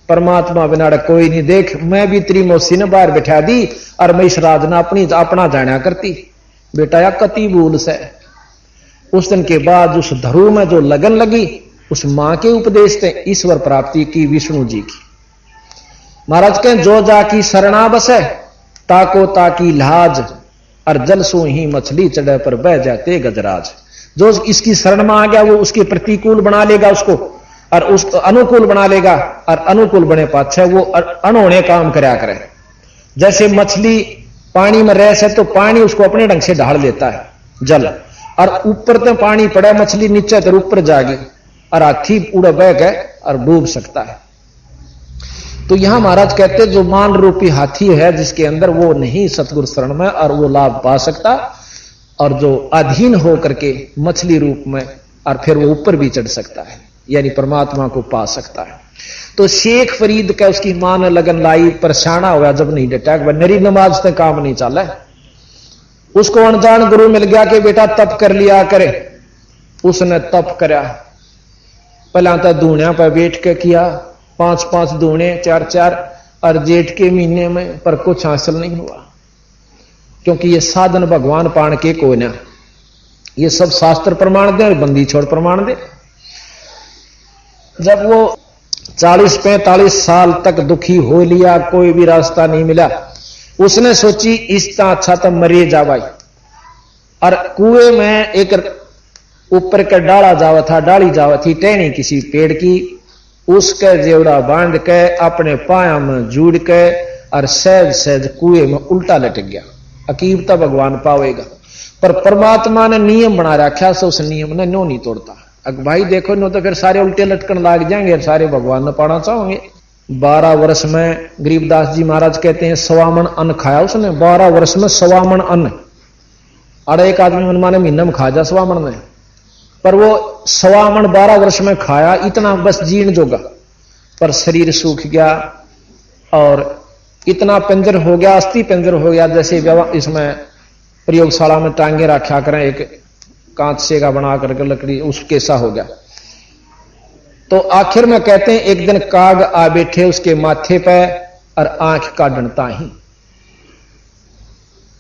परमात्मा बिना कोई नहीं, देख मैं भी तेरी मौसी ने बाहर बैठा दी और मैं इस राज ने अपना जाना करती, बेटा या कति भूल से। उस दिन के बाद उस धरू में जो लगन लगी, उस मां के उपदेश से ईश्वर प्राप्ति की विष्णु जी की। महाराज कहें, जो जाकी शरणा बसे ताको ताकी लाज, और जल सो ही मछली चढ़े पर बह जाते गजराज। जो इसकी शरण में आ गया वो उसके प्रतिकूल बना लेगा उसको, और उसको अनुकूल बना लेगा, और अनुकूल बने पाछे वो अनहोने काम करया करे। जैसे मछली पानी में रह से तो पानी उसको अपने ढंग से ढाल लेता है जल, और ऊपर तो पानी पड़े, मछली नीचे तो ऊपर जाएगी, और हाथी उड़ बह गए और डूब सकता है। तो यहां महाराज कहते जो मान रूपी हाथी है जिसके अंदर, वो नहीं सतगुरु शरण में और वो लाभ पा सकता, और जो अधीन हो करके मछली रूप में और फिर वो ऊपर भी चढ़ सकता है, यानी परमात्मा को पा सकता है। तो शेख फरीद का उसकी मां ने लगन लाई, परेशाना हुआ जब नहीं डटा, नरी नमाज से काम नहीं चला। उसको अनजान गुरु मिल गया कि बेटा तप कर लिया करे। उसने तप करा, पहला तो दूणिया पर बैठ के किया, 5-5 दूणे 4-4, और जेठ के महीने में, पर कुछ हासिल नहीं हुआ, क्योंकि ये साधन भगवान पाण के कोई ना, ये सब शास्त्र प्रमाण दे और बंदी छोड़ प्रमाण दे। जब वो 40-45 साल तक दुखी हो लिया, कोई भी रास्ता नहीं मिला, उसने सोची इसका अच्छा तो मरे जावाई, और कुएं में एक ऊपर का डाला जावा था, डाली जावा थी टहनी किसी पेड़ की, उसके जेवड़ा बांध के अपने पाया में जुड़ के और सहज सहज कुएं में उल्टा लटक गया। अकीब तो भगवान पावेगा, पर परमात्मा ने नियम बना रखा, सो उस नियम ने नो नहीं तोड़ता। अब भाई देखो नो तो फिर सारे उल्टे लटकन लाग जाएंगे, सारे भगवान ने पाना चाहोगे। 12 वर्ष में गरीबदास जी महाराज कहते हैं 100 मन अन्न खाया उसने, 12 वर्ष में 100 मन अन्न। अरे एक आदमी मनमाने महीने में खा जा 100 मन में, पर वो 100 मन 12 वर्ष में खाया, इतना बस जीण जोगा, पर शरीर सूख गया और इतना पिंजर हो गया, अस्थि पिंजर हो गया, जैसे इसमें प्रयोगशाला में टांगे रखा करें एक कांच से का बना करके लकड़ी, उसके सा हो गया। तो आखिर में कहते हैं एक दिन काग आ बैठे उसके माथे पे और आंख का डंटा ही।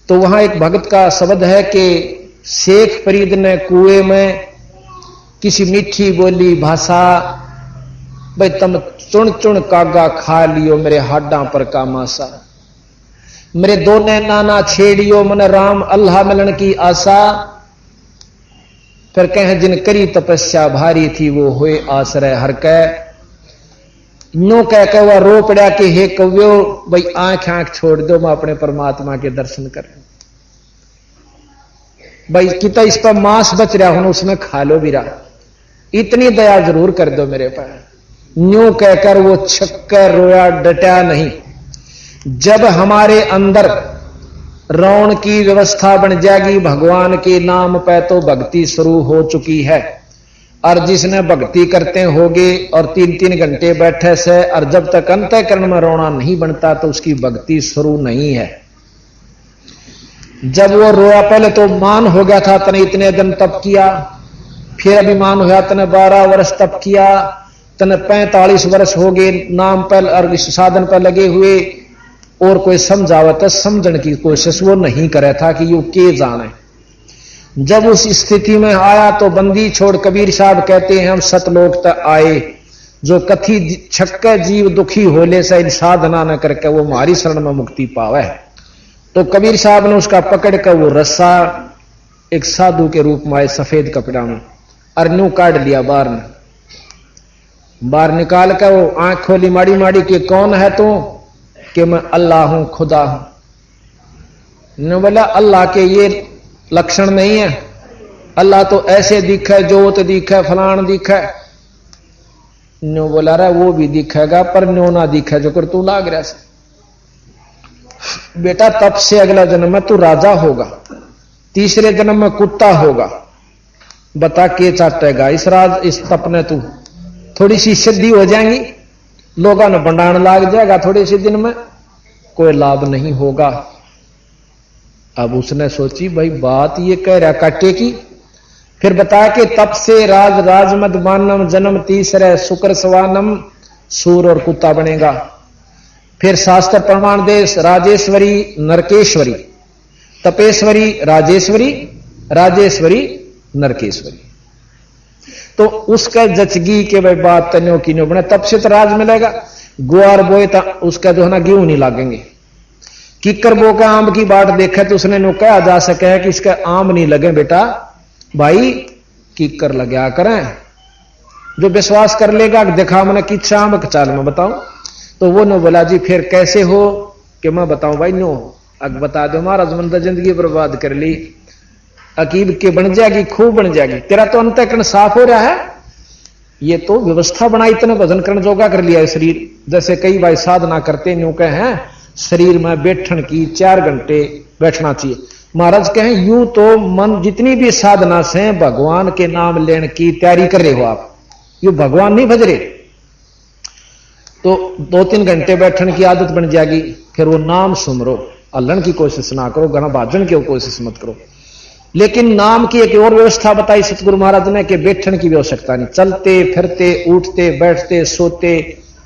तो वहां एक भगत का शब्द है कि शेख फरीद ने कुएं में किसी मीठी बोली भाषा, भाई तुम चुन चुन कागा खा लियो मेरे हाडा पर का मासा, मेरे दोने नाना छेड़ियो मन राम अल्लाह मिलन की आशा। फिर कहें जिन करी तपस्या भारी थी वो हुए आश्रय हर कै, नो कह के वह रो पड़ा कि हे कव्यो भाई आंख आंख छोड़ दो, मैं अपने परमात्मा के दर्शन कर भाई कितना इस पर मांस बच रहा हूं उसमें खा लो भी रहा, इतनी दया जरूर कर दो मेरे पर। न्यू कहकर वो छक्कर रोया, डटा नहीं। जब हमारे अंदर रौन की व्यवस्था बन जाएगी भगवान के नाम पे, तो भक्ति शुरू हो चुकी है। और जिसने भक्ति करते होगे और 3-3 घंटे बैठे से, और जब तक अंतःकरण में रोना नहीं बनता तो उसकी भक्ति शुरू नहीं है। जब वो रोया, पहले तो मान हो गया था तने इतने दिन तप किया, फिर अभिमान हुआ तने 12 वर्ष तप किया, तने 45 वर्ष हो गए नाम पर और इस साधन पर लगे हुए, और कोई समझावत समझने की कोशिश वो नहीं करे था कि यू के जाने। जब उस स्थिति में आया तो बंदी छोड़ कबीर साहब कहते हैं हम सतलोक तक आए, जो कथी छक्के जीव दुखी होले से इन साधना न करके वो हमारी शरण में मुक्ति पावे। तो कबीर साहब ने उसका पकड़ कर वो रस्सा एक साधु के रूप में आए सफेद कपड़ा में, अरनू काट लिया बाहर ने, बाहर निकाल कर वो आंख खोली माड़ी माड़ी कि कौन है तू, कि मैं अल्लाह हूं खुदा हूं। ने बोला अल्लाह के ये लक्षण नहीं है, अल्लाह तो ऐसे दिखा, जोत दिखा, फलान दिखा। न्यो बोला रहा वो भी दिखेगा पर न्यो ना दिखा जो कर तू लाग रहा से। बेटा तब से अगला जन्म में तू राजा होगा, तीसरे जन्म में कुत्ता होगा, बता के चाटेगा इस राज इस तप ने तू। थोड़ी सी सिद्धि हो जाएंगी, लोगों ने भंडारण लाग जाएगा, थोड़े से दिन में कोई लाभ नहीं होगा। अब उसने सोची भाई बात ये कह रहा काटे की। फिर बताया कि तप से राज मदमानम जन्म तीसरे शुक्र सवानम सूर और कुत्ता बनेगा। फिर शास्त्र प्रमाण देश राजेश्वरी नरकेश्वरी, तपेश्वरी राजेश्वरी, राजेश्वरी नरकेश्वरी। तो उसका जचगी के भाई बात तन्यों की न्यों बने, तब से तो राज मिलेगा। गुआर बोए तो उसका जो है ना गेहूं नहीं लागेंगे। किकर बो का आम की बाट देखे तो उसने नो कहा जा सके है कि इसका आम नहीं लगे बेटा भाई किकर लगा करें। जो विश्वास कर लेगा देखा मैंने किच्छा आम चाल में बताऊं, तो वो नो बोला जी फिर कैसे हो कि मैं बताऊं भाई नो। अब बता दो महाराज मन तो जिंदगी बर्बाद कर ली, अकीब के बन जाएगी, खूब बन जाएगी। तेरा तो अंतःकरण साफ हो रहा है, ये तो व्यवस्था बनाई, इतने भजन करण जोगा कर लिया है शरीर। जैसे कई भाई साधना करते न्यू कहे हैं शरीर में बैठन की 4 घंटे बैठना चाहिए। महाराज कहें यूं तो मन जितनी भी साधना से भगवान के नाम लेने की तैयारी कर रहे हो आप, यू भगवान नहीं भज रहे, तो 2-3 घंटे बैठने की आदत बन जाएगी। फिर वो नाम सुमरो, अल्लन की कोशिश ना करो, गना भाजन की कोशिश मत करो। लेकिन नाम की एक और व्यवस्था बताई सतगुरु महाराज ने कि बैठने की भी आवश्यकता नहीं, चलते फिरते उठते बैठते सोते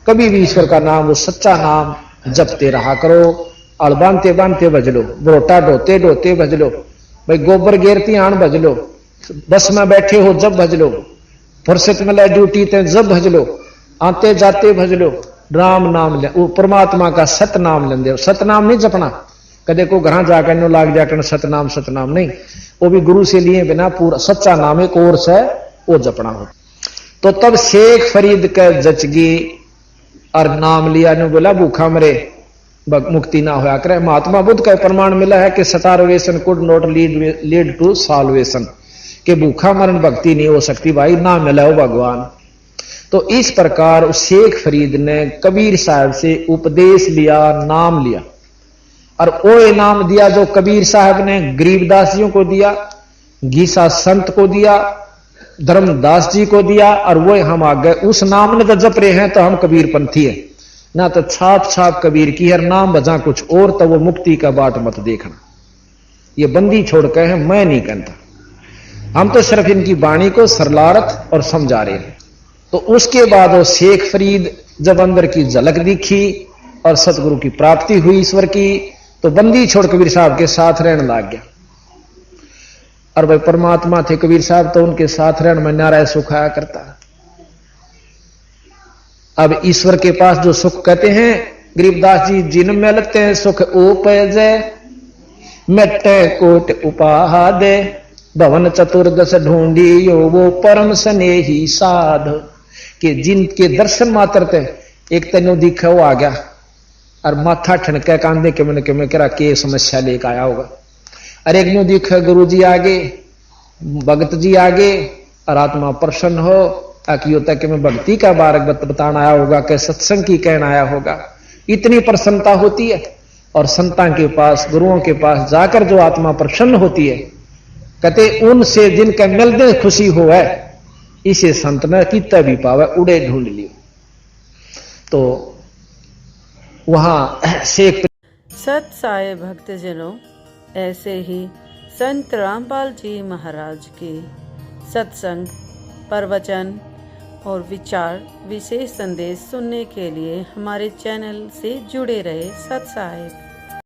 कभी भी ईश्वर का नाम, वो सच्चा नाम जपते रहा करो। और बांधते बांधते भज लो, बरोटा ढोते ढोते भज लो, भाई गोबर गेरती आन भज लो, बस में बैठे हो जब भज लो, फुर्सत में ले ड्यूटी ते जब भज लो, आते जाते भज लो। राम नाम ले, वो परमात्मा का सत नाम लेंदे। सत नाम नहीं जपना, कदे को घर जाकर नो लाग जाकर सतनाम सतनाम नहीं, वो भी गुरु से लिए बिना पूरा सच्चा नाम एक और से वो जपना हो। तो तब शेख फरीद का जचगी और नाम लिया ने बोला भूखा मरे मुक्ति ना होया करे। महात्मा बुद्ध का प्रमाण मिला है कि starvation could not lead to salvation, कि भूखा मरण भक्ति नहीं हो सकती भाई, ना मिला हो भगवान। तो इस प्रकार शेख फरीद ने कबीर साहब से उपदेश लिया, नाम लिया, और वो इनाम दिया जो कबीर साहब ने गरीबदास जी को दिया, गीसा संत को दिया, धर्मदास जी को दिया, और वो हम आ गए उस नाम ने तो जप रहे हैं तो हम कबीर पंथी है ना, तो छाप छाप कबीर की हर नाम बजा कुछ और, तो वो मुक्ति का बाट मत देखना। ये बंदी छोड़ के हैं, मैं नहीं कहता, हम तो सिर्फ इनकी वाणी को सरलारत और समझा रहे हैं। तो उसके बाद वो शेख फरीद जब अंदर की झलक दिखी और सतगुरु की प्राप्ति हुई ईश्वर की, तो बंदी छोड़ कबीर साहब के साथ रहने लग गया। और भाई परमात्मा थे कबीर साहब, तो उनके साथ रहने में नारायण सुख आया करता। अब ईश्वर के पास जो सुख कहते हैं गरीबदास जी, जिन मिलते हैं सुख उपजे मेटे कोट उपाहा दे, भवन चतुर्दश ढूंढी यो वो परम स्नेही साध। के जिनके दर्शन मात्र थे, एक तेनो दिखा वो आ गया और माथा ठनके कांधे के मन के में करा के समस्या लेकर आया होगा। अरे एक न्यू दिखा गुरु जी आगे, भगत जी आगे, और आत्मा प्रसन्न हो कि तक मैं भक्ति का बारक बताना आया होगा, कि सत्संग की कहना आया होगा। इतनी प्रसन्नता होती है। और संतां के पास, गुरुओं के पास जाकर जो आत्मा प्रसन्न होती है, कहते उनसे जिनका मिलते खुशी हो है, इसे संत ने कितना भी पावे उड़े ढूंढ लियो। तो वहां शेख सत साई भक्तजनों, ऐसे ही संत रामपाल जी महाराज के सत्संग, प्रवचन और विचार विशेष संदेश सुनने के लिए हमारे चैनल से जुड़े रहे। सत साई।